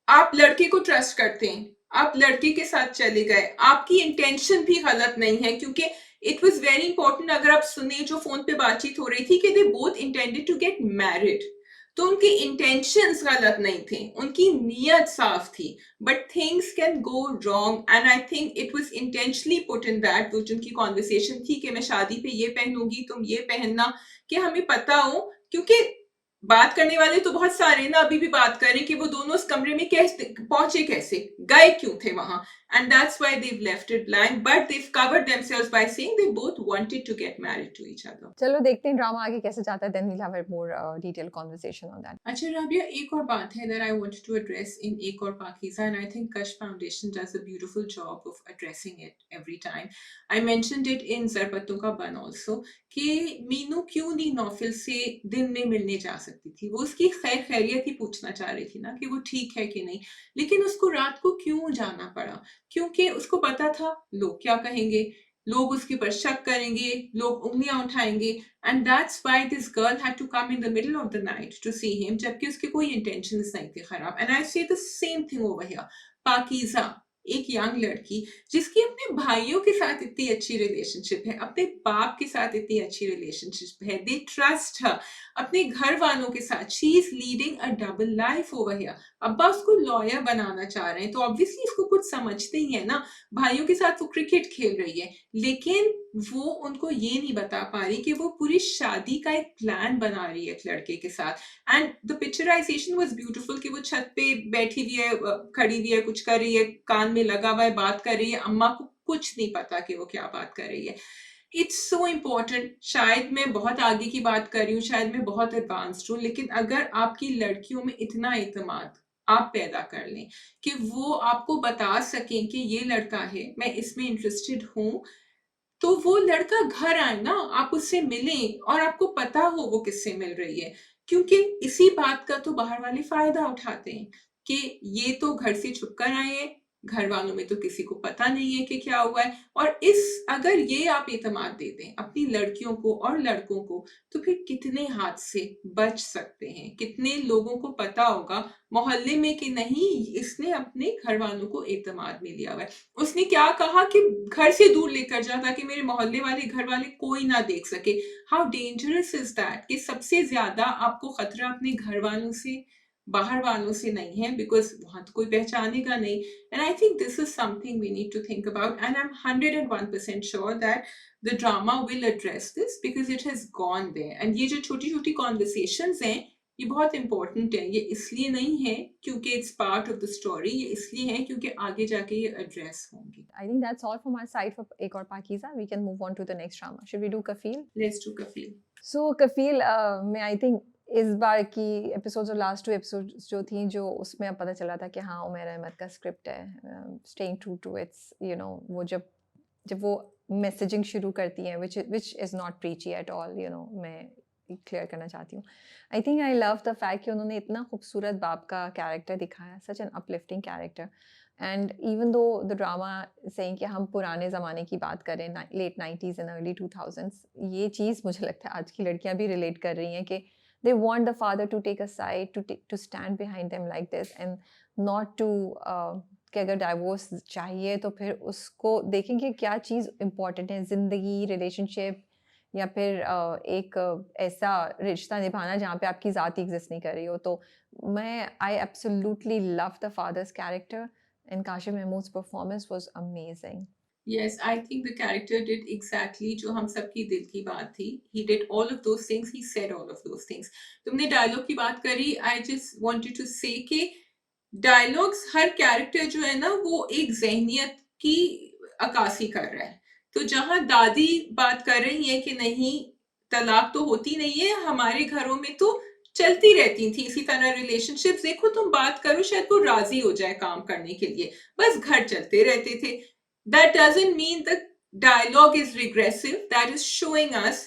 आप लड़के को ट्रस्ट करते हैं, आप लड़के के साथ चले गए, आपकी इंटेंशन भी गलत नहीं है, क्योंकि इट वाज वेरी इंपॉर्टेंट. अगर आप सुने जो फोन पे बातचीत हो रही थी कि they both intended to get married, तो उनके इंटेंशंस गलत नहीं थे, उनकी नीयत साफ थी, but things can go wrong. And I think it was intentionally put in that, वो जिनकी कॉन्वर्सेशन थी कि मैं शादी पे ये पहनूंगी, तुम ये पहनना, कि हमें पता हो, क्योंकि बात करने वाले तो बहुत सारे ना अभी भी बात करें कि वो दोनों उस कमरे में कैसे पहुंचे, कैसे गए, क्यों थे वहां. And that's why they've left it blank, but they've covered themselves by saying they both wanted to get married to each other. चलो देखते हैं ड्रामा आगे कैसे जाता है, then we'll have a more detailed conversation on that. अच्छा राबिया, एक और बात है that I wanted to address in Ek Aur Pakeeza, and I think Kash Foundation does a beautiful job of addressing it every time. I mentioned it in Zarbatton Ka Ban also, कि मीनू क्यों नहीं नौफिल से दिन में मिलने जा सकती थी. वो उसकी खैर खैरियत ही पूछना चाह रही थी ना, कि वो ठीक है कि नहीं, लेकिन उसको रात को क्यों जाना पड़ा, क्योंकि उसको पता था लोग क्या कहेंगे, लोग उसके ऊपर शक करेंगे, लोग उंगलियां उठाएंगे, and that's why this girl had to come in the middle of the night to see him, जबकि उसके कोई इंटेंशंस नहीं थे खराब. एंड आई से the same thing over here. Pakeezah एक यंग लड़की जिसकी अपने भाइयों के साथ इतनी अच्छी रिलेशनशिप है, अपने बाप के साथ इतनी अच्छी रिलेशनशिप है, दे ट्रस्ट हर, अपने घर वालों के साथ, she is leading a double life over here. अब्बा उसको लॉयर बनाना चाह रहे हैं, तो ऑब्वियसली इसको कुछ समझते ही है ना. भाइयों के साथ वो क्रिकेट खेल रही है, लेकिन वो उनको ये नहीं बता पा रही कि वो पूरी शादी का एक प्लान बना रही है एक लड़के के साथ. And the picturisation was beautiful, कि वो छत पे बैठी हुई है, खड़ी हुई है, कुछ कर रही है, कान में लगा हुआ है, बात कर रही है, अम्मा को कुछ नहीं पता कि वो क्या बात कर रही है. It's so important. शायद मैं बहुत आगे की बात कर रही हूँ, शायद मैं बहुत एडवांस्ड हूँ, लेकिन अगर आपकी लड़कियों में इतना एतमाद आप पैदा कर लें कि वो आपको बता सकें कि ये लड़का है, मैं इसमें इंटरेस्टेड हूँ, तो वो लड़का घर आए ना, आप उससे मिलें और आपको पता हो वो किससे मिल रही है. क्योंकि इसी बात का तो बाहर वाले फायदा उठाते हैं कि ये तो घर से छुप कर आए हैं, घर वालों में तो किसी को पता नहीं है कि क्या हुआ है. और अगर ये आप एतमाद दे दें अपनी लड़कियों को और लड़कों को, तो फिर कितने हादसे बच सकते हैं. कितने लोगों को पता होगा मोहल्ले में कि नहीं, इसने अपने घर वालों को एतमाद में लिया हुआ है, उसने क्या कहा कि घर से दूर लेकर जा ताकि मेरे मोहल्ले वाले, घर वाले कोई ना देख सके. हाउ डेंजरस इज दैट, कि सबसे ज्यादा आपको खतरा अपने घर वालों से, बाहर वालों से नहीं है, बिकॉज वहां तो कोई पहचानेगा नहीं. And I think this is something we need to think about, and I am 101% sure that the drama will address this because it has gone there. एंड ये जो छोटी छोटी कॉन्वर्सेशंस हैं ये बहुत इंपॉर्टेंट है. ये इसलिए नहीं है क्योंकि it's part of the story, ये इसलिए है क्योंकि आगे जाके ये एड्रेस होंगी. I think that's all from our side for एक और Pakeezah. We can move on to the next drama. Should we do Kafil? Let's do Kafeel. So Kafil में I think इस बार की एपिसोड्स और लास्ट 2 एपिसोड्स जो थी, जो उसमें अब पता चला था कि हाँ उमर अहमद का स्क्रिप्ट है, staying true to its, you know, वो जब वो मैसेजिंग शुरू करती हैं which is not preachy at all, you know, मैं क्लियर करना चाहती हूँ. I think I love the fact कि उन्होंने इतना खूबसूरत बाप का कैरेक्टर दिखाया, such an uplifting character. And even though the drama saying कि हम पुराने ज़माने की बात करें, late 90s and early 2000s, ये चीज़ मुझे लगता है आज की लड़कियां भी रिलेट कर रही हैं कि they want the father to take a side, to stand behind them like this, and not to कि अगर डाइवोर्स चाहिए तो फिर उसको देखेंगे क्या चीज़ इम्पॉर्टेंट है, ज़िंदगी, रिलेशनशिप, या फिर एक ऐसा रिश्ता निभाना जहाँ पे आपकी ज़ात ही एग्जिस्ट नहीं कर रही हो. तो I absolutely love the father's character, and Kashif Mahmood's performance was amazing. Yes, I think the character did exactly जो हम सबकी दिल की बात थी. He did all of those things. He said all of those things. तुमने डायलॉग की बात करी. I just wanted to say कि डायलॉग्स, हर कैरेक्टर जो है ना वो एक जहनियत की अक्कासी कर रहा है. तो जहाँ दादी बात कर रही है कि नहीं तलाक तो होती नहीं है, हमारे घरों में तो चलती रहती थी इसी तरह रिलेशनशिप्स, देखो तुम बात करो शायद वो राजी हो जाए काम करने के लिए, बस घर चलते रहते थे. That doesn't mean the dialogue is regressive. That is showing us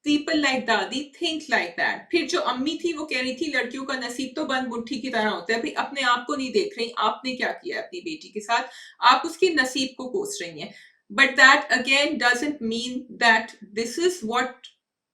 people like दादी think like that. फिर जो अम्मी थी वो कह रही थी लड़कियों का नसीब तो बंद मुट्ठी की तरह होता है. भाई अपने आप को नहीं देख रही, आपने क्या किया अपनी बेटी के साथ, आप उसके नसीब को कोस रही हैं. But that again doesn't mean that this is what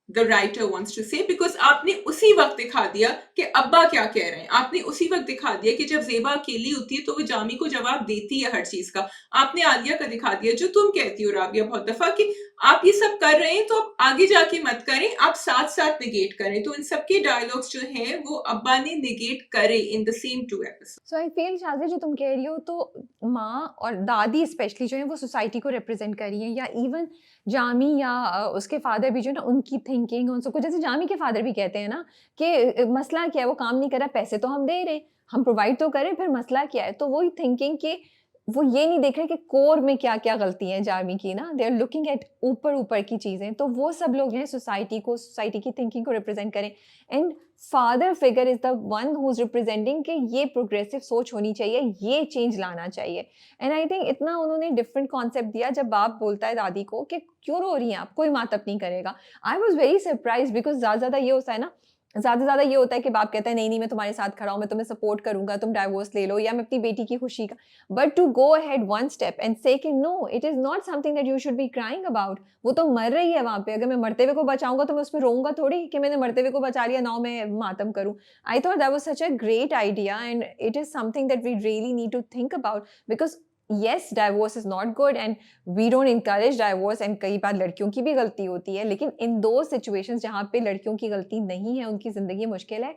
the writer wants to say, because आपने उसी वक्त दिखा दिया कि अब्बा क्या कह रहे हैं. आपने उसी वक्त दिखा दिया कि जब ज़ेबा अकेली होती है तो वो जामी को जवाब देती है हर चीज का. आपने आलिया का दिखा दिया, जो तुम कहती हो राबिया बहुत दफा कि आप ये सब कर रहे हैं तो आप आगे जाके मत करें, आप साथ साथ निगेट करें. तो इन सबके डायलॉग्स जो हैं वो अब्बा ने निगेट करे in the same 2 episode. So I feel Shazia जो तुम कह रही हो, तो माँ और दादी स्पेशली जो है वो सोसाइटी को रिप्रेजेंट कर रही हैं, या इवन जामी या उसके फादर भी जो है ना, उनकी थिंकिंग उन सबको, जैसे जामी के फादर भी कहते हैं ना कि मसला क्या है, वो काम नहीं कर रहा, पैसे तो हम दे रहे हैं, हम प्रोवाइड तो करें, फिर मसला क्या है. तो वही थिंकिंग कि वो ये नहीं देख रहे कि कोर में क्या क्या गलती है जामी की ना, दे आर लुकिंग एट ऊपर ऊपर की चीज़ें. तो वो सब लोग जो है सोसाइटी की थिंकिंग को रिप्रेजेंट करें. And father figure is the one who is representing कि ये प्रोग्रेसिव सोच होनी चाहिए, ये चेंज लाना चाहिए. एंड आई थिंक इतना उन्होंने डिफरेंट कॉन्सेप्ट दिया. जब बाप बोलता है दादी को कि क्यों रो रही हैं आप, कोई मातब नहीं करेगा, I was very surprise, because ज़्यादा ये होता है ना, ज़्यादा ये होता है कि बाप कहता है नहीं मैं तुम्हारे साथ खड़ा हूँ, मैं तुम्हें सपोर्ट करूंगा, तुम डाइवोर्स ले लो, या मैं अपनी बेटी की खुशी का. But to go ahead one step and say that no, it is not something that you should be crying about. वो तो मर रही है वहाँ पे, अगर मैं मरते हुए को बचाऊंगा तो मैं उसमें रोऊंगा थोड़ी कि मैंने मरते हुए को बचा लिया, नाउ मैं मातम करूँ. I thought that was such a great idea, and it is something that we really need to think about, because yes, divorce is not good and we don't encourage divorce, and कई बार लड़कियों की भी गलती होती है, लेकिन इन दो situations जहाँ पे लड़कियों की गलती नहीं है, उनकी जिंदगी मुश्किल है,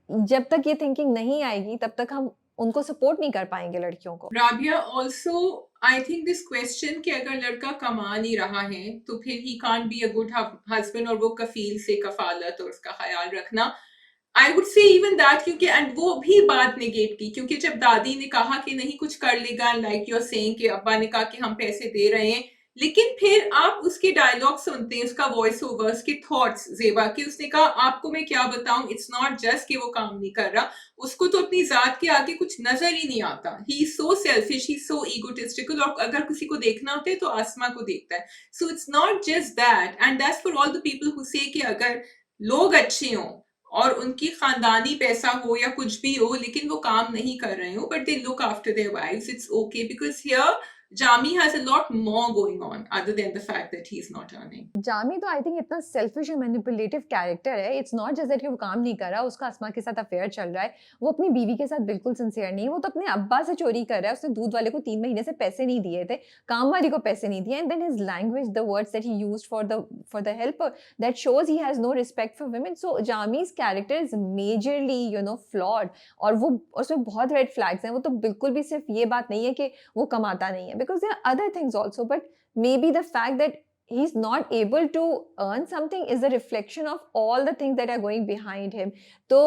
जब तक ये थिंकिंग नहीं आएगी तब तक हम उनको सपोर्ट नहीं कर पाएंगे लड़कियों को. Rabia, also I think this question कि अगर लड़का कमा नहीं रहा है तो फिर he can't be a good husband, और वो कफील से कफालत और उसका ख्याल रखना, I would say even that, क्योंकि एंड वो भी बात नेगेट की, क्योंकि जब दादी ने कहा कि नहीं कुछ कर लेगा, लाइक यू आर सेइंग कि अब्बा ने कहा कि हम पैसे दे रहे हैं, लेकिन फिर आप उसके डायलॉग सुनते हैं, उसका वॉइस ओवर, उसके थॉट्स ज़ेबा के, उसने कहा आपको मैं क्या बताऊं, इट्स नॉट जस्ट कि वो काम नहीं कर रहा, उसको तो अपनी जात के आगे कुछ नजर ही नहीं आता. He is so selfish, he is so egotistical, और अगर किसी को देखना होता है तो आसमा को देखता है. So it's not just that, and that's for all the people who से कि अगर लोग अच्छे हों और उनकी खानदानी पैसा हो या कुछ भी हो, लेकिन वो काम नहीं कर रहे हो, but they look after their wifes, it's okay, because here Jami has a lot more going on other than the fact that he's not earning. Jami तो आई थिंक इतना सेल्फिश एंड मैनिपुलेटिव कैरेक्टर है. It's not just that कि वो काम नहीं कर रहा, उसका अस्मा के साथ अफेयर चल रहा है, वो अपनी बीवी के साथ बिल्कुल सिंसियर नहीं है, वो तो अपने अब्बा से चोरी कर रहा है. उसने दूध वाले को 3 महीने से पैसे नहीं दिए थे, काम वाली को पैसे नहीं दिए, and then his language, the words that he used for the helper, that shows he has no respect for women. So Jami's character is majorly flawed, और वो उसमें बहुत रेड फ्लैग्स हैं. वो तो बिल्कुल भी सिर्फ ये बात नहीं है कि वो कमाता नहीं है, because there are other things also, but maybe the fact that he's not able to earn something is a reflection of all the things that are going behind him. So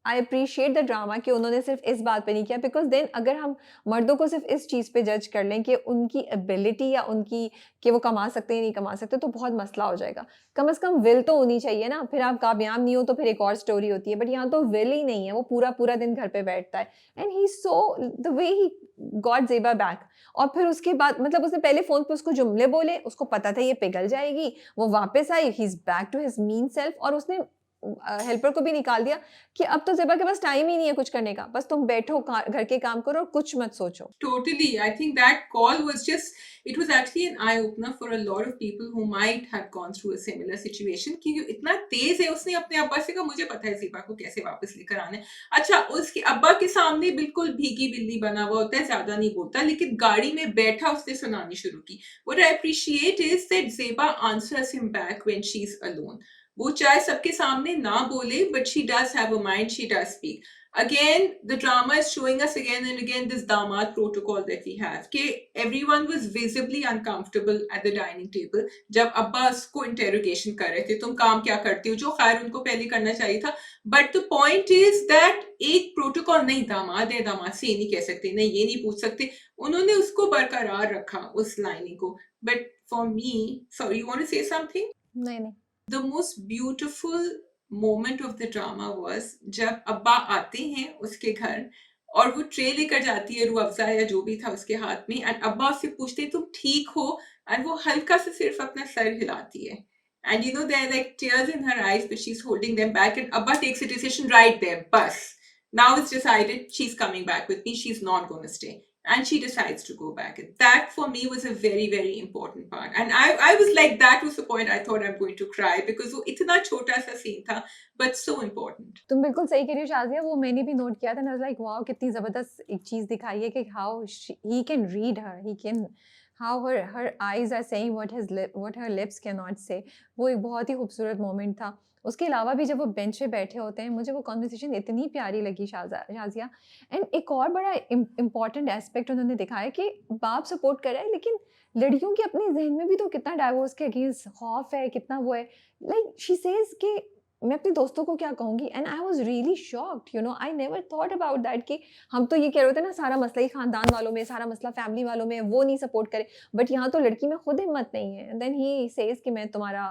I appreciate the drama कि उन्होंने सिर्फ इस बात पे नहीं किया, because then अगर हम मर्दों को सिर्फ इस चीज़ पे जज कर लें कि उनकी एबिलिटी या उनकी कि वो कमा सकते हैं नहीं कमा सकते, तो बहुत मसला हो जाएगा. कम से कम विल तो होनी चाहिए ना. फिर आप कामयाब नहीं हो तो फिर एक और स्टोरी होती है, बट यहाँ तो विल ही नहीं है. वो पूरा पूरा दिन घर पे बैठता है, and he so the way he got Zeba back. और फिर उसके बाद मतलब उसने पहले फ़ोन पे उसको जुमले बोले, उसको पता था ये पिघल जाएगी, वो वापस आई, he is back to his mean self, और उसने हेल्पर को भी निकाल दिया कि अब तो ज़ेबा के पास टाइम ही नहीं है कुछ करने का, बस तुम बैठो घर के काम करो और कुछ मत सोचो. Totally. I think that call was it was actually an eye opener for a lot of people who might have gone through a similar situation. क्योंकि इतना तेज है, उसने अपने अब्बा से कहा मुझे पता है ज़ेबा को कैसे वापस लेकर आना है. अच्छा, उसके अब्बा के सामने बिल्कुल भीगी बिल्ली बना हुआ होता है, ज्यादा नहीं बोलता, लेकिन गाड़ी में बैठा उसने सुनानी शुरू की. What I appreciate is that Zeba answers him back when she's alone. वो चाहे सबके सामने ना बोले, but she does have a mind, she does speak. Again, the drama is showing us again and again this दामाद protocol that we have. कि everyone was visibly uncomfortable at the dining table जब अब्बा उसको interrogation कर रहे थे, तुम काम क्या करती हो, जो खैर उनको पहले करना चाहिए था. But the point is that एक protocol नहीं, दामाद है, दामाद से ये नहीं कह सकते, नहीं ये नहीं पूछ सकते, उन्होंने उसको बरकरार रखा उस लाइनिंग को. But for me, sorry, you want to say something? नहीं. The most beautiful moment of the drama was जब अब्बा आते हैं उसके घर और वो ट्रे लेकर जाती है रूह अफ़ज़ा या जो भी था उसके हाथ में, एंड अब्बा उससे पूछते हैं तुम ठीक हो, एंड वो हल्का से सिर्फ अपना सर हिलाती है, and there are like tears in her eyes but she's holding them back, and Abba takes a decision right there. Bus. Now it's decided she's coming back with me, she's not going to stay. And she decides to go back. And that for me was a very, very important part. And I was like, that was the point I thought I'm going to cry because वो इतना छोटा सा scene था, but so important. तुम बिल्कुल सही कह रही हो शाज़िया, वो मैंने भी नोट किया था, and I was like, wow, कितनी ज़बरदस्त एक चीज़ दिखाई है कि how he can read her, he can how her eyes are saying what her lips cannot say. वो एक बहुत ही खूबसूरत मोमेंट था. उसके अलावा भी जब वो बेंच पे बैठे होते हैं, मुझे वो कॉन्वर्सेशन इतनी प्यारी लगी शाज़िया. एंड एक और बड़ा इम्पॉर्टेंट एस्पेक्ट उन्होंने दिखाया कि बाप सपोर्ट कर रहा है, लेकिन लड़कियों के अपने जहन में भी तो कितना डाइवोर्स के अगेंस्ट खौफ है, कितना वो है. लाइक शी सेज कि मैं अपने दोस्तों को क्या कहूँगी, and I was really shocked, I never thought about that कि हम तो ये कह रहे होते ना सारा मसला ही खानदान वालों में, सारा मसला फैमिली वालों में, वो नहीं सपोर्ट करे, बट यहाँ तो लड़की में खुद हिम्मत नहीं है. देन ही सेज कि मैं तुम्हारा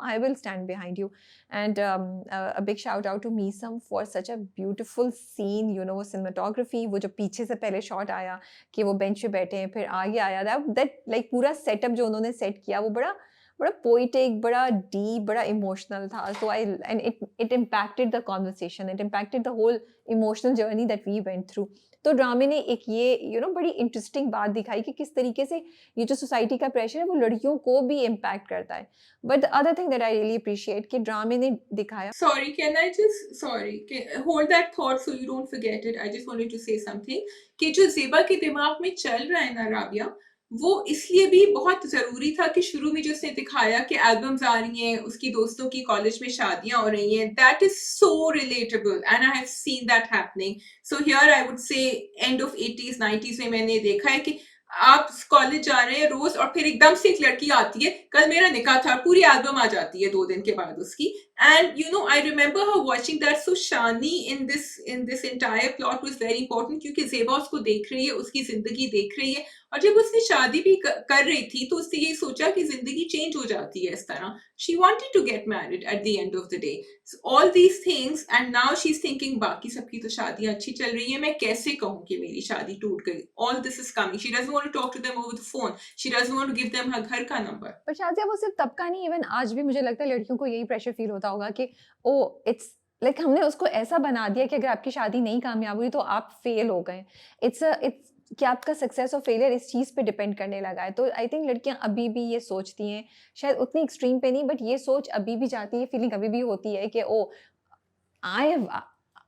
I will stand behind you. And a big shout out to Meesam for such a beautiful scene. वो सिनेमाटोग्राफी, वो जो पीछे से पहले शॉट आया कि वो बेंच पे बैठे हैं, फिर आगे आया दैट लाइक पूरा सेटअप जो उन्होंने सेट किया वो बड़ा पोइटिक, बड़ा डीप, बड़ा इमोशनल था. So and it impacted the conversation, it impacted the whole emotional journey that we went through. तो ड्रामे ने एक ये बड़ी इंटरेस्टिंग बात दिखाई कि किस तरीके से ये जो सोसाइटी का प्रेशर है वो लड़कियों को भी इम्पैक्ट करता है. But the other thing that I really appreciate कि ड्रामे ने दिखाया. Sorry, hold that thought so you don't forget it. I just wanted to say something कि जो ज़ेबा के दिमाग में चल रहा है ना राबिया, वो इसलिए भी बहुत ज़रूरी था कि शुरू में जो उसने दिखाया कि एल्बम्स आ रही हैं, उसकी दोस्तों की कॉलेज में शादियां हो रही हैं, that is so relatable and I have seen that happening. So here I would say end of 80s 90s में मैंने देखा है कि आप कॉलेज जा रहे हैं रोज और फिर एकदम से एक लड़की आती है, कल मेरा निकाह था, पूरी एल्बम आ जाती है 2 दिन के बाद उसकी. And I remember her watching that. So Shani in this entire plot was very important क्योंकि ज़ेबा उसको देख रही है, उसकी जिंदगी देख रही है, और जब उसने शादी भी कर रही थी तो उसने ये सोचा कि जिंदगी चेंज हो जाती है इस तरह. She wanted to get married at the end of the day. All these things, and now she is thinking बाकी सबकी तो शादियां अच्छी चल रही है, मैं कैसे कहूँ कि मेरी शादी टूट गई. All this is coming. She doesn't want to talk to them over the phone, she doesn't want to give them her घर का नंबर. पर शायद वो सिर्फ तब का नहीं, इवन आज भी मुझे लगता है लड़कियों को यही प्रेशर फील होता होगा कि ओ इट्स लाइक हमने उसको ऐसा बना दिया कि अगर आपकी शादी नहीं कामयाब हुई तो आप फेल हो गए. इट्स कि आपका सक्सेस और फेलियर इस चीज़ पे डिपेंड करने लगा है। तो आई थिंक लड़कियाँ अभी भी ये सोचती हैं, शायद उतनी एक्सट्रीम पे नहीं, बट ये सोच अभी भी जाती है, फीलिंग अभी भी होती है कि oh! I have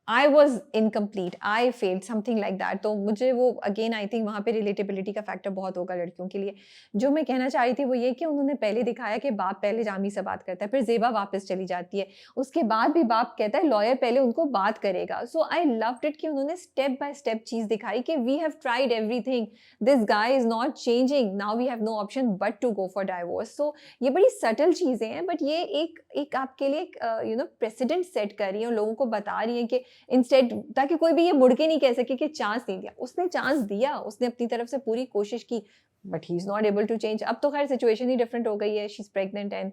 I was incomplete, I failed, something like that. तो मुझे वो अगेन आई थिंक वहाँ पे रिलेटेबिलिटी का फैक्टर बहुत होगा लड़कियों के लिए। जो मैं कहना चाह रही थी वो ये कि उन्होंने पहले दिखाया कि बाप पहले जामी से बात करता है, फिर ज़ेबा वापस चली जाती है। उसके बाद भी बाप कहता है लॉयर पहले उनको बात करेगा। सो आई लव्ड इट कि उन्होंने स्टेप बाय स्टेप चीज़ दिखाई कि we have tried everything, this guy is not changing, now we have no option but to go for divorce. So ये बड़ी सटल चीज़ें हैं, बट ये एक एक आपके लिए एक प्रेसिडेंट सेट कर रही हैं और लोगों को बता रही हैं कि इंस्टेड, ताकि कोई भी ये मुड़ के नहीं कह सके कि चांस नहीं दिया। उसने चांस दिया, उसने अपनी तरफ से पूरी कोशिश की, but he is not able to change. अब तो खैर सिचुएशन ही डिफरेंट हो गई है, she is pregnant and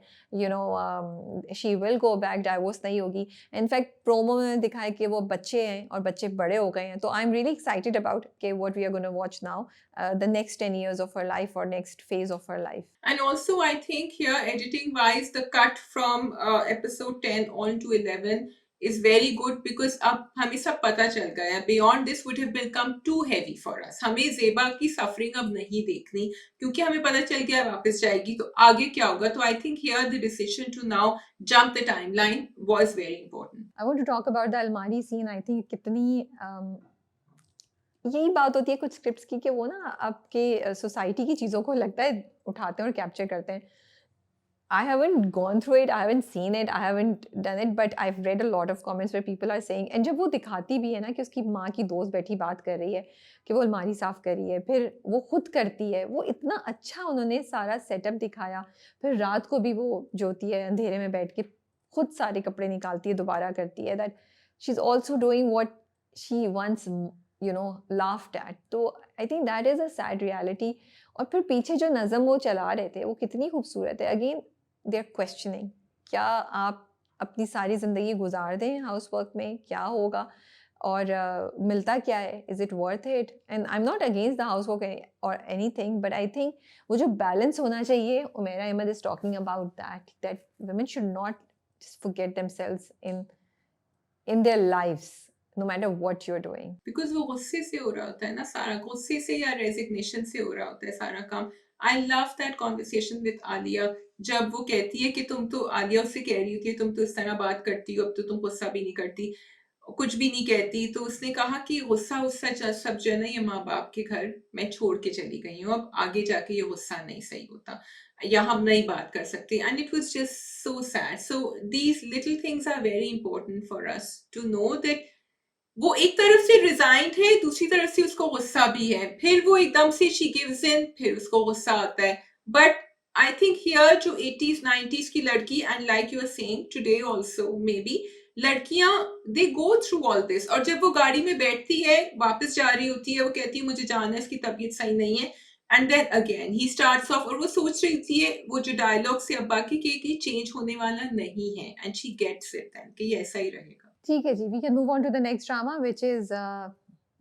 she will go back, divorce नहीं होगी। इनफैक्ट प्रोमो में दिखाया कि वो बच्चे हैं और बच्चे बड़े हो गए हैं। तो I am really excited about कि what we are gonna watch now, the next 10 years of her life or next phase of her life. And also, I think here, editing wise, the cut from episode 10 on to 11 is very good because अब हमें सब पता चल गया है. Beyond this would have become too heavy for us. हमें ज़ेबा की suffering अब नहीं देखनी क्योंकि हमें पता चल गया वापस जाएगी तो आगे क्या होगा. तो I think here the decision to now jump the timeline was very important. I want to talk about the अलमारी scene. I think कितनी यही बात होती है कुछ स्क्रिप्ट्स की कि वो ना आपके सोसाइटी की चीज़ों को लगता है उठाते हैं और कैप्चर करते हैं। I haven't gone through it, I haven't seen it, I haven't done it, but I've read a lot of comments where people are saying, and जब वो दिखाती भी है ना कि उसकी माँ की दोस्त बैठी बात कर रही है कि वो अलमारी साफ़ कर रही है, फिर वो खुद करती है, वो इतना अच्छा उन्होंने सारा सेटअप दिखाया। फिर रात को भी वो जो होती है अंधेरे में बैठ के खुद सारे कपड़े निकालती है, दोबारा करती है, that she is also doing what she once laughed at. तो I think that is a sad reality. और फिर पीछे जो नज़म वो चला रहे थे वो कितनी खूबसूरत है। अगेन दे आर क्वेश्चनिंग, क्या आप अपनी सारी ज़िंदगी गुजार दें हाउस वर्क में, क्या होगा और मिलता क्या है, is it worth it. And I am not against the house work और एनीथिंग, बट आई थिंक वो जो बैलेंस होना चाहिए, Umera Ahmed is talking about that women should not forget themselves in their lives no matter what you're doing. Because वो गुस्से से हो रहा होता है ना सारा, गुस्से से या रेजिग्नेशन से हो रहा होता है सारा काम. I love that conversation with Alia जब वो कहती है कि तुम तो, आलिया उससे कह रही होती है तुम तो इस तरह बात करती हो, अब तो तुम गुस्सा भी नहीं करती, कुछ भी नहीं कहती. तो उसने कहा कि गुस्सा गुस्सा सब जो है ना ये माँ बाप के घर मैं छोड़ के चली गई हूँ, अब आगे जाके ये गुस्सा नहीं सही होता या हम नहीं बात कर सकते. And it was just so sad. So these little things are very important for us to know that वो एक तरफ से रिजाइंड है, दूसरी तरफ से उसको गुस्सा भी है, फिर वो एकदम से शी गिव्स इन, फिर उसको गुस्सा आता है. बट आई थिंक हियर जो 80s 90s की लड़की, and like you are saying today also maybe, लड़कियां they go through all this. और जब वो गाड़ी में बैठती है वापस जा रही होती है, वो कहती है मुझे जाना है, इसकी तबीयत सही नहीं है, and then again he starts off, और वो सोच रही थी वो जो डायलॉग से अब्बा की कि चेंज होने वाला नहीं है, and she gets it then कि ये ऐसा ही रहेगा. ठीक है जी, we can move on to the next drama which is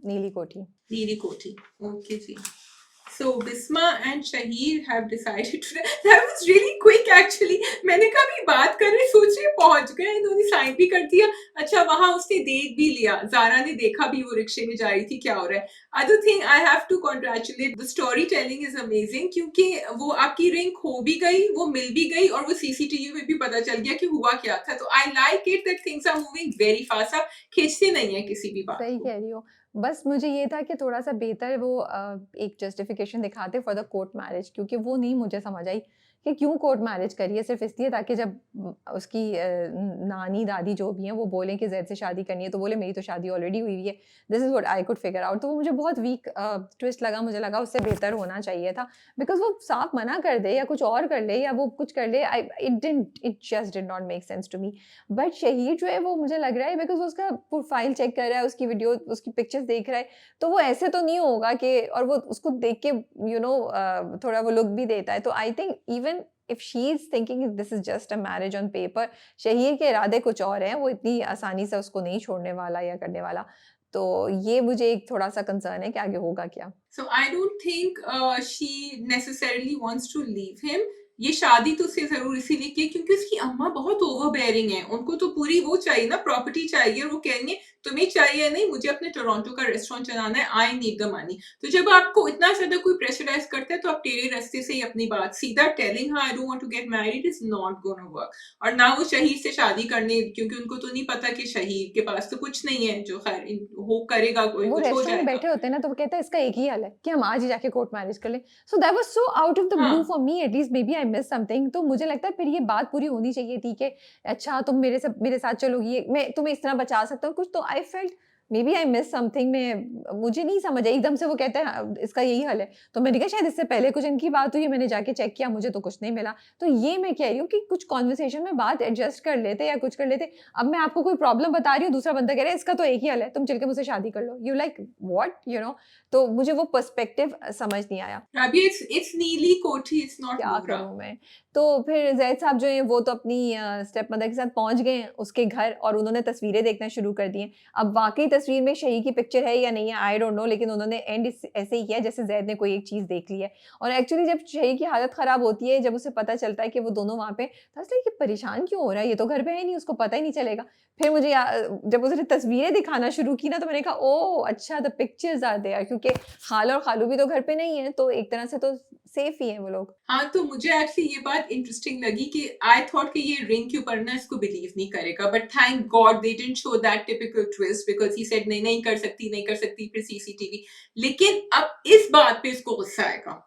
नीली कोठी. Neeli Koti. Okay, ji. So Bisma and Shahir have decided to. That was really quick actually. मैंने कहा भी बात कर रहे, सोच रही पहुंच गए, इन्होंने साइन भी कर दिया. अच्छा वहां उसने देख भी लिया, जारा ने देखा भी वो रिक्शे में जा रही थी क्या हो रहा है. Other thing I have to congratulate, the storytelling is amazing क्योंकि वो आपकी रिंग खो भी गई, वो मिल भी गई और वो CCTV में भी पता चल गया कि हुआ क्या था. तो I like it that things are moving very fast. आप खींचते नहीं है किसी भी बात सही को. कह रही हो। बस मुझे ये था कि थोड़ा-सा बेहतर वो एक जस्टिफिकेशन दिखाते फॉर द कोर्ट मैरिज, क्योंकि वो नहीं मुझे समझ आई कि क्यों कोर्ट मैरिज करी है, सिर्फ़ इसलिए ताकि जब उसकी नानी दादी जो भी हैं वो बोलें कि ज़ैद से शादी करनी है तो बोले मेरी तो शादी ऑलरेडी हुई हुई है। This is what I could figure out. तो वो मुझे बहुत वीक ट्विस्ट लगा, मुझे लगा उससे बेहतर होना चाहिए था, बिकॉज़ वो साफ मना कर दे या कुछ और कर ले या वो कुछ कर ले, it just did not make sense to me. But शहीद जो है वो मुझे लग रहा है बिकॉज़ वो उसका प्रोफाइल चेक कर रहा है, उसकी वीडियो, उसकी पिक्चर्स देख रहा है, तो वो ऐसे तो नहीं होगा कि, और वो उसको देख के थोड़ा वो लुक भी देता है। तो I think even if she is thinking this is just a marriage on paper, Shaheer के इरादे कुछ और हैं, वो इतनी आसानी से उसको नहीं छोड़ने वाला या करने वाला। तो ये मुझे एक थोड़ा-सा कंसर्न है कि आगे होगा क्या? So I don't think she necessarily wants to leave him. ये शादी तो उससे ज़रूर इसीलिए की क्योंकि उसकी अम्मा बहुत ओवरबेयरिंग है। उनको तो पूरी वो चाहिए ना, प्रॉपर्टी चाहिए और वो कहेंगे तुम्हें चाहिए या नहीं, मुझे अपने टोरंटो का रेस्टोरेंट चलाना है, आई नीड द मनी। तो जब आपको इतना ज़्यादा कोई प्रेशराइज़ करता है तो आप टेढ़े रास्ते से ही अपनी बात सीधा telling her I don't want to get married is not gonna work. और ना वो शहीद से शादी करने, क्योंकि उनको तो नहीं पता कि शहीद के पास तो कुछ नहीं है जो खैर हो करेगा, कोई वो कुछ हो रेस्टोरेंट में जाएगा। बैठे होते हैं ना, तो वो कहता है इसका एक ही हल है कि हम आज ही जाके कोर्ट मैरिज कर लें। So that was so out of the blue हाँ। For me, at least maybe I miss something. तो मुझे लगता है फिर ये बात पूरी होनी चाहिए थी कि अच्छा तुम मेरे साथ चलोगी, मैं तुम्हें इस तरह बचा सकता हूँ कुछ। तो I felt maybe I miss something. में मुझे नहीं समझ आई, एकदम से वो कहते हैं इसका यही हल है। तो मैंने कहा शायद इससे पहले कुछ इनकी बात हुई है, मैंने जाके चेक किया, मुझे तो कुछ नहीं मिला। तो ये मैं कह रही हूँ कि कुछ कॉन्वर्सेशन में बात एडजस्ट कर लेते या कुछ कर लेते। अब मैं आपको कोई प्रॉब्लम बता रही हूँ, दूसरा बंदा कह रहा है इसका तो एक ही हल है, तुम चल के मुझसे शादी कर लो। You like what, you know. तो मुझे वो पर्सपेक्टिव समझ नहीं आया। राबिया, इट्स नीली कोठी, इट्स नॉट क्या नूरा। करूँ मैं? तो फिर ज़ैद साहब जो हैं वो तो अपनी स्टेप मदर के साथ पहुँच गए हैं उसके घर, और उन्होंने तस्वीरें देखना शुरू कर दी हैं। अब वाक़ई तस्वीर में शही की पिक्चर है या नहीं है, आई डोंट नो, लेकिन उन्होंने एंड इस ऐसे ही किया जैसे ज़ैद ने कोई एक चीज़ देख ली है। और एक्चुअली जब शही की हालत ख़राब होती है, जब उसे पता चलता है कि वो दोनों वहाँ पे, तो ऐसा ये परेशान क्यों हो रहा है? ये तो घर पे है नहीं, उसको पता ही नहीं चलेगा। फिर मुझे जब उसने तस्वीरें दिखाना शुरू की ना, तो मैंने कहा ओह! अच्छा, द पिक्चर्स आर देयर, क्योंकि खाला और खालू भी तो घर पे नहीं है, तो एक तरह से तो सेफ ही हैं वो लोग। हाँ, तो मुझे एक्चुअली ये बात इंटरेस्टिंग लगी कि आई थॉट कि ये रिंग के ऊपर ना इसको बिलीव नहीं करेगा, but thank God they didn't show that typical twist because he said नहीं, नहीं कर सकती, नहीं कर सकती, फिर सीसीटीवी। लेकिन अब इस बात पे इसको गुस्सा आएगा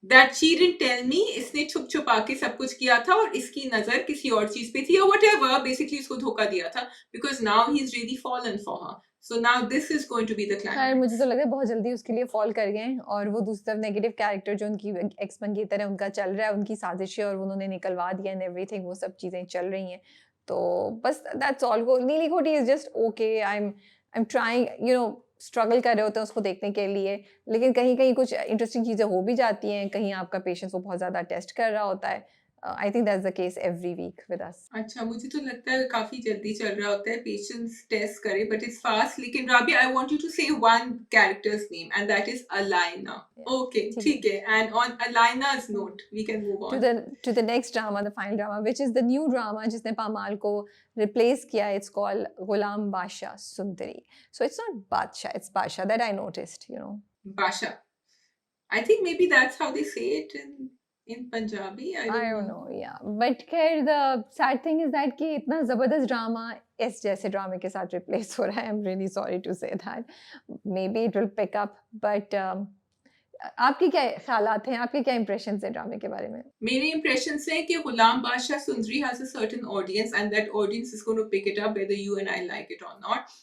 that she didn't tell me, इसने छुप-छुपा के सब कुछ किया था और इसकी नज़र किसी और चीज़ पे थी या व्हाटएवर, बेसिकली इसको धोखा दिया था because now he is really fallen for her. So now this is going to be the खैर मुझे क्लाइमैक्स। तो लग रहा है बहुत जल्दी उसके लिए फ़ॉल कर गए हैं, और वो दूसरी तरफ नेगेटिव कैरेक्टर जो उनकी एक्स मंगेतर है उनका चल रहा है, उनकी साजिशें और उन्होंने निकलवा दिया एंड एवरीथिंग, वो सब चीज़ें चल रही हैं। तो बस दैट्स ऑल। वो नीली कोठी is just okay. I am trying, you know, struggle कर रहे होते हैं उसको देखने के लिए, लेकिन कहीं-कहीं कुछ इंटरेस्टिंग चीज़ें हो भी जाती हैं, कहीं आपका पेशेंस वो बहुत ज़्यादा टेस्ट कर रहा होता है। I think that's the case every week with us. अच्छा, मुझे तो लगता है काफ़ी जल्दी चल रहा होता है, पेशेंस टेस्ट करे, बट इट्स फास्ट। लेकिन Rabia, I want you to say one character's name and that is Alaina. Yeah okay, ठीक है। ठीक है, and on Alaina's hmm. Note we can move to on. the to the next drama, the final drama, which is the new drama जिसने पामाल को replace किया. It's called Ghulam Basha Sundari. So it's not Badshah, it's Basha that I noticed, you know. Basha, I think maybe that's how they say it in Punjabi, I I don't don't know। know, yeah. But खैर the sad thing is that कि इतना ज़बरदस्त drama इस जैसे ड्रामे के साथ replace हो रहा है. I'm really sorry to say that. Maybe it will pick up, but आपके क्या ख़्यालात हैं? आपके क्या इंप्रेशंस हैं ड्रामे के बारे में? मेरे impressions हैं कि Ghulam Basha Sundari has a certain audience and that audience is going to pick it up whether you and I like it or not।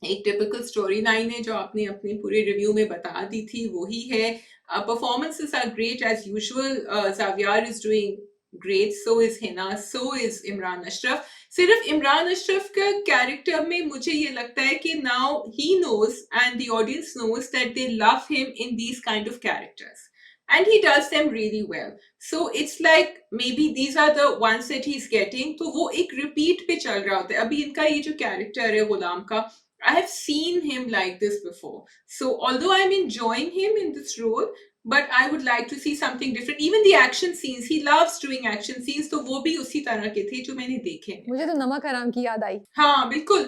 एक टिपिकल स्टोरी लाइन है जो आपने अपने पूरे रिव्यू में बता दी थी, वही है। Performances are great as usual. Zaviyar is doing great, so is Hina, so is Imran Ashraf. सिर्फ इमरान अशरफ का कैरेक्टर में मुझे ये लगता है कि now he knows and the audience knows that they love him in these kind of characters and he does them really well, so it's like maybe these are the ones that he's getting, तो वो एक repeat पे चल रहा होता है। अभी इनका ये जो कैरेक्टर है गुलाम का, I have seen him like this before. So although I'm enjoying him in this role, but I would like to see something different. Even the action scenes, he loves doing action scenes, तो वो भी उसी तरह के थे जो मैंने देखे हैं। मुझे तो नमक हराम की याद आई. हाँ, बिल्कुल।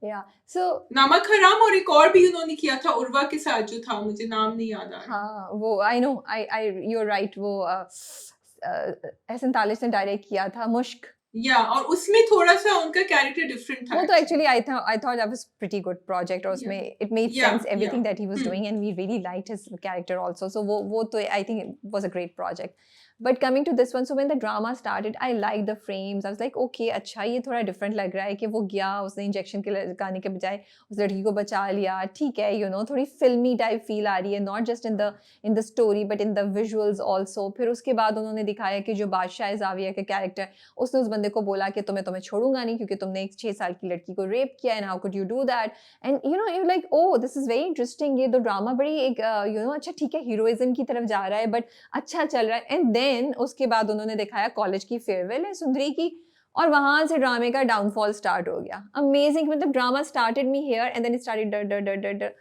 Yeah. So नमक हराम और एक और भी उन्होंने किया था उर्वा के साथ जो था, मुझे नाम नहीं याद आ रहा। हाँ, वो I know, I you are right, वो एहसन तालिश ने डायरेक्ट किया था मुश्क. या और उसमें थोड़ा-सा उनका कैरेक्टर डिफरेंट था वो तो actually. Actually I thought that was pretty good project, और या उसमें it made yeah sense yeah everything that he was hmm. Doing, and we really liked his character also. So वो तो I think it was a great project. But coming to this one, so when the drama started I like the frames. I was like okay, अच्छा ये थोड़ा different लग रहा है कि वो गया, उसने इंजेक्शन के लगाने के बजाय उस लड़की को बचा लिया. ठीक है, यू नो, थोड़ी फिल्मी टाइप फील आ रही है, not just in the story but in the visuals also. फिर उसके बाद उन्होंने दिखाया कि जो बादशाह है ज़ाविया का कैरेक्टर, उसने उस बंदे को बोला कि तुम्हें छोड़ूंगा नहीं क्योंकि तुमने एक 6 साल की लड़की को रेप किया, and how could you do that. And you know, you like oh this is very interesting. ये तो ड्रामा बड़ी एक यू नो, अच्छा ठीक है, हीरोइज्म की तरफ जा रहा है, बट अच्छा चल रहा है. एंड देन उसके बाद उन्होंने दिखाया कॉलेज की फेयरवेल है सुंदरी की, और वहां से ड्रामे का डाउनफॉल स्टार्ट हो गया. अमेजिंग, मतलब drama started me here and then it started डर डर डर डर डर.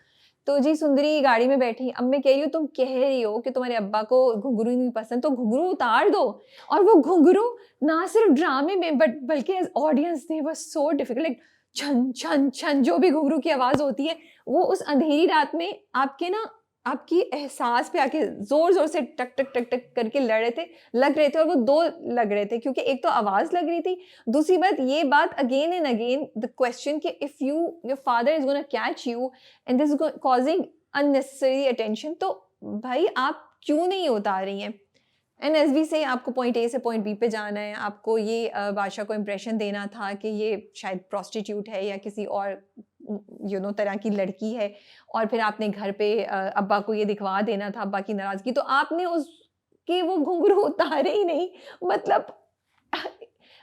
तो जी सुंदरी गाड़ी में बैठी, अब मैं कह रही हूँ तुम कह रही हो कि तुम्हारे अब्बा को घुंघरू नहीं पसंद, तो घुंघरू उतार दो। और वो घुंघरू ना सिर्फ ड्रामे में बट बल्कि as audience they were so difficult, like छन छन छन जो भी घुंघरू की आवाज होती है वो उस अंधेरी रात में आपके ना आपकी एहसास पे आके जोर जोर से टक टक टक टक करके लग रहे थे। और वो दो लग रहे थे, क्योंकि एक तो आवाज लग रही थी, दूसरी बात ये बात again and again the question कि if your father is gonna catch you and this is causing unnecessary attention, तो भाई आप क्यों नहीं उतार रही हैं। एंड एज वी से आपको पॉइंट ए से पॉइंट बी पे जाना है, आपको ये बादशाह को इम्प्रेशन देना था कि ये शायद प्रोस्टिट्यूट है या किसी और तरह की लड़की है, और फिर आपने घर पे अब्बा को ये दिखवा देना था, अब्बा की नाराजगी, तो आपने उसके वो घुंघरू उतारे ही नहीं। मतलब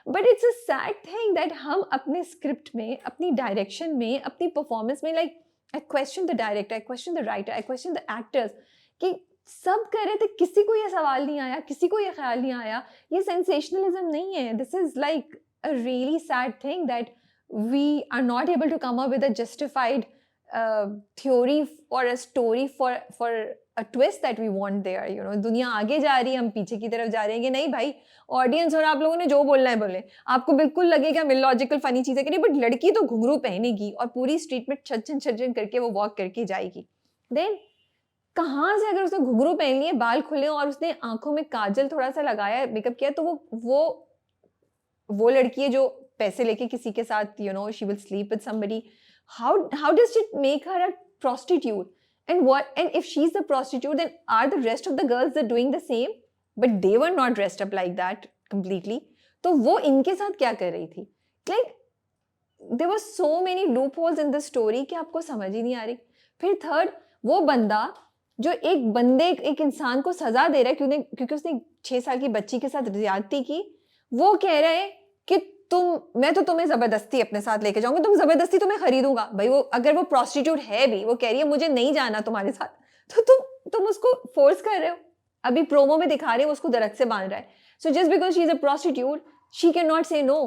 but it's a sad thing that हम अपने स्क्रिप्ट में, अपनी डायरेक्शन में, अपनी परफॉर्मेंस में, like I question the director, I question the writer, I question the actors कि सब कर रहे थे, किसी को ये सवाल नहीं आया, किसी को ये ख्याल नहीं आया, ये सेंसेशनलिज्म नहीं है। This is like a really sad thing that we are not able to come up with a justified theory or a story for a twist that we want there. दुनिया आगे जा रही है, हम पीछे की तरफ जा रहे हैं कि नहीं भाई, ऑडियंस और आप लोगों ने जो बोलना है बोले। आपको बिल्कुल लगेगा हम इलॉजिकल फनी चीजें करिए, बट लड़की तो घुंघरू पहनेगी और पूरी स्ट्रीट में छज्जन छज्जन करके वो वॉक करके जाएगी। देन कहाँ से अगर उसने घुंघरू पहन लिए, बाल खुले और उसने आंखों में काजल थोड़ा सा लगाया, मेकअप किया, तो वो लड़की है जो पैसे लेके किसी के साथ she will sleep with somebody. How does it make her a prostitute? And if she's the prostitute, then are the rest of the girls that doing the same? But they were not dressed up like that completely. तो वो इनके साथ क्या कर रही थी? Like there were so many loopholes in the story कि आपको समझ ही नहीं आ रही। फिर थर्ड, वो बंदा जो एक इंसान को सजा दे रहा है क्योंकि उसने 6 साल की बच्ची के साथ ज्यादती की, वो कह रहा है कि मैं तो तुम्हें जबरदस्ती अपने साथ लेके जाऊंगी, तुम जबरदस्ती तुम्हें खरीदूंगा। भाई वो अगर वो प्रोस्टिट्यूट है भी, वो कह रही है मुझे नहीं जाना तुम्हारे साथ, तो तुम उसको फोर्स कर रहे हो। अभी प्रोमो में दिखा रहे हो उसको दरख्त से बांध रहा है। So just because she is a prostitute she can not से no.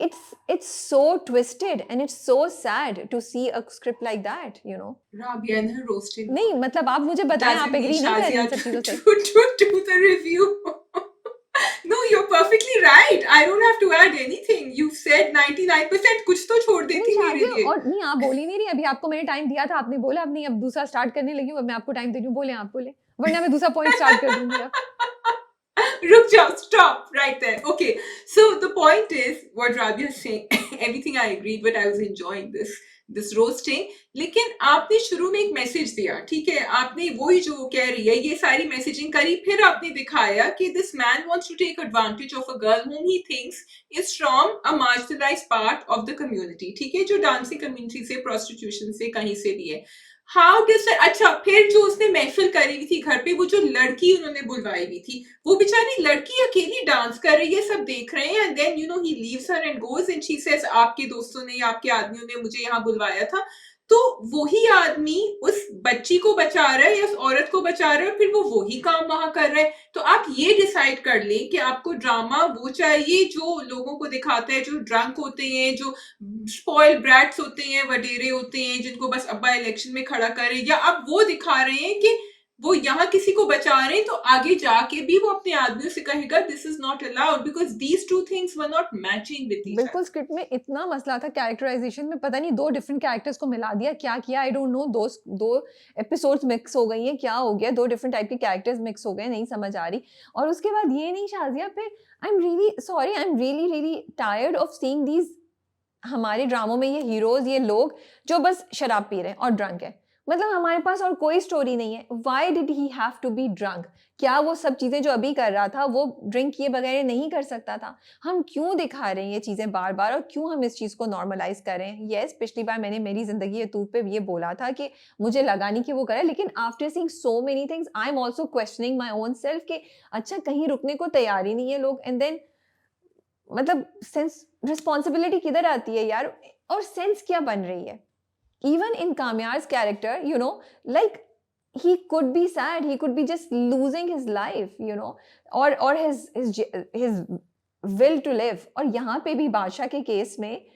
It's so twisted and it's so sad to see a script like that. Rabia and her roasting. नहीं मतलब आप मुझे बताएं, आप एग्री नहीं कर रहे इन सब चीजों से? To the review. No, you're perfectly right. I don't have to add anything. You've said 99%. कुछ तो छोड़ देती मेरे लिए। और नहीं, आप बोली नहीं रही। अभी आपको मैंने टाइम दिया था, आपने बोला अब नहीं, अब दूसरा स्टार्ट करने लगी हूँ। अब मैं आपको टाइम दे रही हूँ, बोले आप बोले, वरना मैं दूसरा पॉइंट स्टार्ट कर दूंगी अब। रुक जाओ, stop right there. Okay, so the point is what Rabia is saying. Everything I agreed, but I was enjoying this roasting. लेकिन आपने शुरू में एक मैसेज दिया, ठीक है, आपने वही जो कह रही है ये सारी मैसेजिंग करी, फिर आपने दिखाया कि this man wants to take advantage of a girl whom he thinks is from a marginalized part of the community, ठीक है, जो डांसिंग कम्युनिटी से, प्रोस्टिट्यूशन से, कहीं से भी है। How does that? अच्छा, फिर जो उसने महफिल करी हुई थी घर पे, वो जो लड़की उन्होंने बुलवाई हुई थी, वो बेचारी लड़की अकेली डांस कर रही है, सब देख रहे हैं, and then he leaves her and goes and she says आपके दोस्तों ने या आपके आदमियों ने मुझे यहाँ बुलवाया था। तो वही आदमी उस बच्ची को बचा रहा है या उस औरत को बचा रहा है, फिर वो वही काम वहां कर रहा है। तो आप ये डिसाइड कर लें कि आपको ड्रामा वो चाहिए जो लोगों को दिखाता है जो ड्रंक होते हैं, जो स्पॉइल ब्रैट्स होते हैं, वडेरे होते हैं, जिनको बस अब्बा इलेक्शन में खड़ा करे, या आप वो दिखा रहे हैं कि वो यहाँ किसी को बचा रहे हैं तो आगे जाके भी वो अपने आदमियों से कहेगा this is not allowed because these two things were not matching with each other. बिल्कुल, स्क्रिप्ट में इतना मसला था कैरेक्टराइजेशन में, पता नहीं 2 डिफरेंट कैरेक्टर्स को मिला दिया, क्या किया आई डोंट नो। दो एपिसोड्स मिक्स हो गई हैं, क्या हो गया, 2 डिफरेंट टाइप के कैरेक्टर्स मिक्स हो गए, नहीं समझ आ रही। और उसके बाद ये नहीं शाजिया, फिर आई am really sorry, I am really really tired of seeing these हमारे ड्रामों में ये हीरोज, ये लोग जो बस शराब पी रहे हैं और ड्रंक है। मतलब हमारे पास और कोई स्टोरी नहीं है। Why did he have to be drunk? क्या वो सब चीज़ें जो अभी कर रहा था वो ड्रिंक किए बगैर नहीं कर सकता था? हम क्यों दिखा रहे हैं ये चीज़ें बार बार, और क्यों हम इस चीज़ को नॉर्मलाइज कर रहे हैं? यस, पिछली बार मैंने मेरी जिंदगी यूट्यूब पे ये बोला था कि मुझे लगा नहीं कि वो करे, लेकिन after seeing so many things I am also questioning my own self कि अच्छा कहीं रुकने को तैयार ही नहीं है लोग। एंड देन मतलब सेंस रिस्पॉन्सिबिलिटी किधर आती है यार, और सेंस क्या बन रही है? Even in Kamyar's character, like he could be sad, he could be just losing his life, or his will to live. और यहाँ पे भी बादशाह के केस में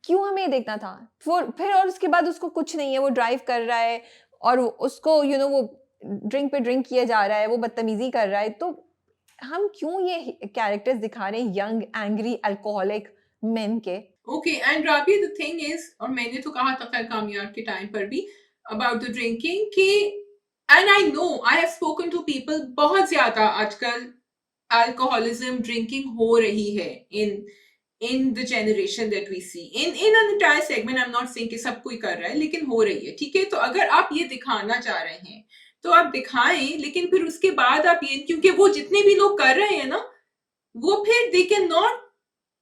क्यों हमें ये देखना था? फिर और उसके बाद उसको कुछ नहीं है, वो ड्राइव कर रहा है और उसको वो ड्रिंक पे ड्रिंक किया जा रहा है, वो बदतमीज़ी कर रहा है, तो हम क्यों ये कैरेक्टर्स दिखा रहे हैं यंग, एंग्री, अल्कोहलिक मेन के? Okay and Rabi the thing is, और मैंने तो कहा था खैर कामयाब के टाइम पर भी अबाउट द ड्रिंकिंग कि, and I know I have spoken to people, बहुत ज्यादा आजकल अल्कोहलिज्म ड्रिंकिंग हो रही है in the generation that we see in an entire segment. I'm not saying कि सब कोई कर रहा है, लेकिन हो रही है, ठीक है? तो अगर आप ये दिखाना चाह रहे हैं तो आप दिखाएं, लेकिन फिर उसके बाद आप ये, क्योंकि वो जितने भी लोग कर रहे हैं ना, वो फिर they can not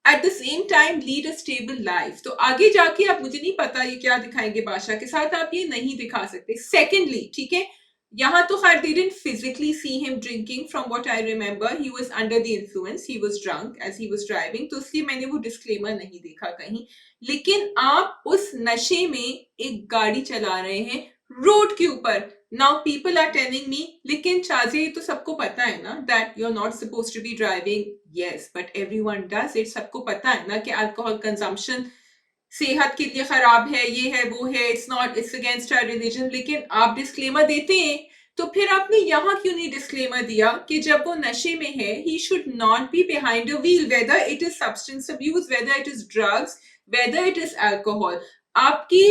at the same time lead a stable life. तो आगे जाके आप, मुझे नहीं पता ये क्या दिखाएंगे बादशाह के साथ, आप ये नहीं दिखा सकते। सेकेंडली, ठीक है, यहाँ तो खैर they didn't physically see him drinking. From what I remember, he was under the influence, he was drunk as he was driving, तो इसलिए मैंने वो disclaimer नहीं देखा कहीं। लेकिन आप उस नशे में एक गाड़ी चला रहे हैं रोड के ऊपर। Now people are telling me, लेकिन शाज़े ये तो सबको पता है ना that you're not supposed to be driving. Yes, but everyone does it. सबको पता है ना कि alcohol consumption सेहत के लिए खराब है, ये है, वो है, it's not, it's against our religion, लेकिन आप डिस्क्लेमर देते हैं। तो फिर आपने यहाँ क्यों नहीं डिस्क्लेमर दिया कि जब वो नशे में है, he should not be behind a wheel, whether it is substance abuse, whether it is drugs, whether it is alcohol. आपकी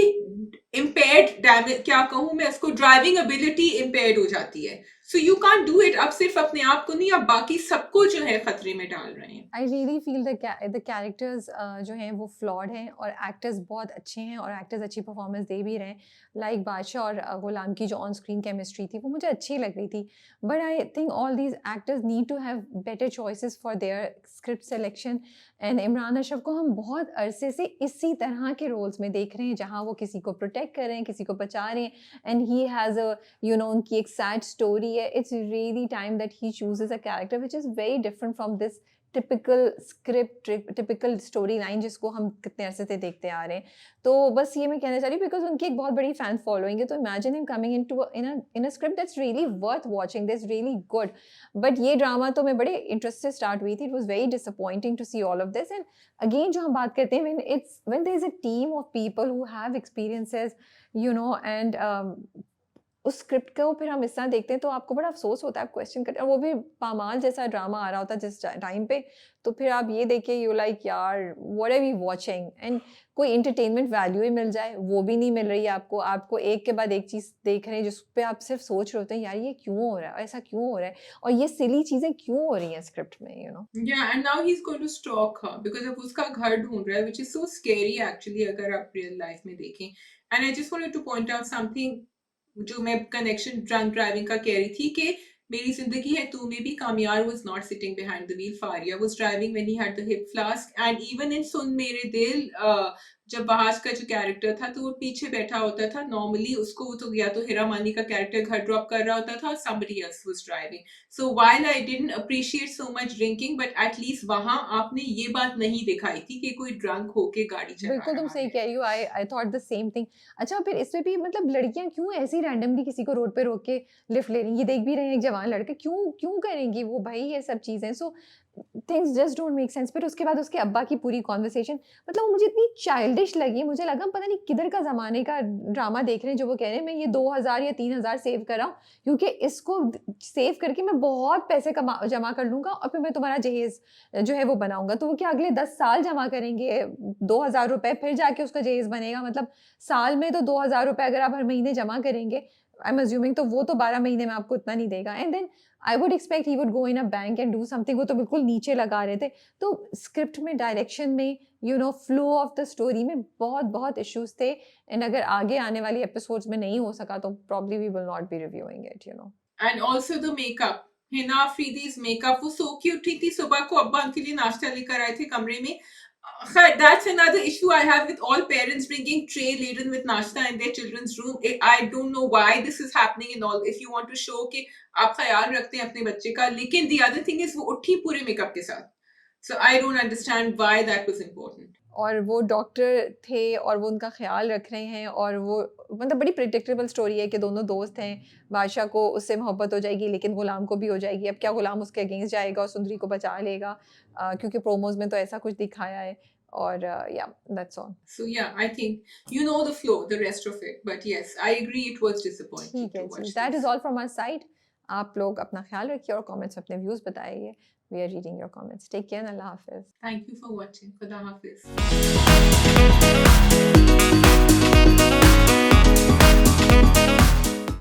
इम्पेयर्ड डैमेज, क्या कहूँ मैं उसको, ड्राइविंग एबिलिटी इम्पेयर्ड हो जाती है। So you can't do it. आप सिर्फ अपने आप को नहीं, आप बाकी सबको जो है खतरे में डाल रहे हैं। I really feel the characters जो हैं वो फ्लॉड हैं और एक्टर्स बहुत अच्छे हैं और एक्टर्स अच्छी परफॉर्मेंस दे भी रहे हैं। लाइक बादशाह और गुलाम की जो ऑन स्क्रीन केमिस्ट्री थी वो मुझे अच्छी लग रही थी, but I think all these actors need to have better choices for their script selection. And Imran Ashraf को हम बहुत अरसे से इसी तरह के रोल्स में देख रहे हैं जहाँ वो किसी को प्रोटेक्ट कर रहे हैं, किसी को बचा रहे हैं, एंड ही हैज़ अ उनकी एक सैड स्टोरी है। It's really time that he chooses a character which is very different from this typical script, typical story line जिसको हम कितने अरसे से देखते आ रहे हैं। तो बस ये मैं कहना चाह रही हूँ, बिकॉज उनकी एक बहुत बड़ी फैन फॉलोइंग है, तो imagine him coming in a script that's really worth watching, that's really good. But ये ड्रामा तो मैं बड़े इंटरेस्ट से स्टार्ट हुई थी, it was very disappointing to see all of this. And again जो हम बात करते हैं, when there is a team of people who have experiences, and उस स्क्रिप्ट को फिर हम इस तरह देखते हैं तो आपको बड़ा अफसोस होता है, आप क्वेश्चन करते हैं। वो भी पामाल जैसा ड्रामा आ रहा होता है जिस टाइम पे, तो फिर आप ये देखिए, यू लाइक यार what are we watching, and कोई एंटरटेनमेंट वैल्यू ही मिल जाए वो भी नहीं मिल रही है आपको एक के बाद एक चीज़ देख रहे हैं जिस पे आप सिर्फ सोच रहे होते हैं यार ये क्यों हो रहा है, ऐसा क्यों हो रहा है, और ये सिली चीज़ें क्यों हो रही हैं स्क्रिप्ट में। Yeah, and now he's going to stalk her because अब उसका घर ढूंढ रहा है, which is so scary actually अगर आप real life में देखें। And I just wanted to point out something जो मैं connection drunk driving का कह रही थी कि मेरी जिंदगी है तू में भी कामयार was not sitting behind the wheel. Faria was driving when he had the hip flask, and even in सुन मेरे दिल जब बहाज का जो कैरेक्टर था तो वो पीछे बैठा होता था। नॉर्मली उसको वो तो या तो हिरा मानी का कैरेक्टर घर ड्रॉप कर रहा होता था, somebody else was driving. So while I didn't appreciate so much drinking, but at least वहाँ आपने ये बात नहीं दिखाई थी कि कोई ड्रंक होके गाड़ी चला बिल्कुल तुम रहा सही है। कह रही हो, I thought the same thing. अच्छा, फिर इसमें भी मतलब लड़कियां क्यों ऐसे ही रैंडमली किसी को रोड पे रोक के लिफ्ट ले रही हैं? ये देख भी रहे हैं एक जवान लड़के, क्यों क्यों करेंगी वो भाई ये सब चीज़ें? So things just don't make sense. फिर उसके बाद उसके अब्बा की पूरी कॉन्वर्सेशन, मतलब वो मुझे इतनी चाइल्डिश लगी, मुझे लगा पता नहीं किधर का ज़माने का ड्रामा देख रहे हैं जो वो कह रहे हैं मैं ये 2000 या 3000 सेव कर रहा हूँ क्योंकि इसको सेव करके मैं बहुत पैसे जमा कर लूँगा और फिर मैं तुम्हारा जहेज़ जो है वो बनाऊँगा। तो वो क्या अगले 10 साल जमा करेंगे 2000 रुपए, फिर जाके उसका जहेज़ बनेगा? मतलब साल में तो 2000 रुपए अगर आप हर महीने जमा करेंगे, आई एम अज्यूमिंग, तो वो तो 12 महीने में आपको इतना नहीं देगा। And then I would expect he would go in a bank and do something. वो तो बिल्कुल नीचे लगा रहे थे। तो स्क्रिप्ट में, डायरेक्शन में, फ्लो ऑफ द स्टोरी में बहुत बहुत इश्यूज थे। एंड अगर आगे आने वाली एपिसोड्स में नहीं हो सका तो probably we will not be reviewing it. And also the makeup. Hina Afridi's makeup, वो सो के उठी थी सुबह को, अब्बा उनके लिए नाश्ता लेकर आए थे कमरे में। खैर, that's another issue I have with all parents bringing tray laden with nashta in their children's room. I don't know why this is happening and all. If you want to show कि आप ख्याल रखते हैं अपने बच्चे का, लेकिन the other thing is वो उठी पूरे मेकअप के साथ। So I don't understand why that was important. और वो डॉक्टर थे और वो उनका ख्याल रख रहे हैं, और वो मतलब बड़ी प्रिडिक्टेबल स्टोरी है कि दोनों दोस्त हैं, बादशाह को उससे मोहब्बत हो जाएगी लेकिन गुलाम को भी हो जाएगी। अब क्या गुलाम उसके अगेंस्ट जाएगा और सुंदरी को बचा लेगा? क्योंकि प्रोमोज में तो ऐसा कुछ दिखाया है। और या that's all. So yeah, I think you know the flow, the rest of it. But yes, I agree it was disappointing ठीक to है जी, watch that is this. All from our side. आप लोग अपना ख्याल रखिए और कमेंट्स में अपने व्यूज़ बताइए। We are reading your comments. Take care, अल्लाह हाफ़िज़। Thank you for watching. Khuda Hafiz.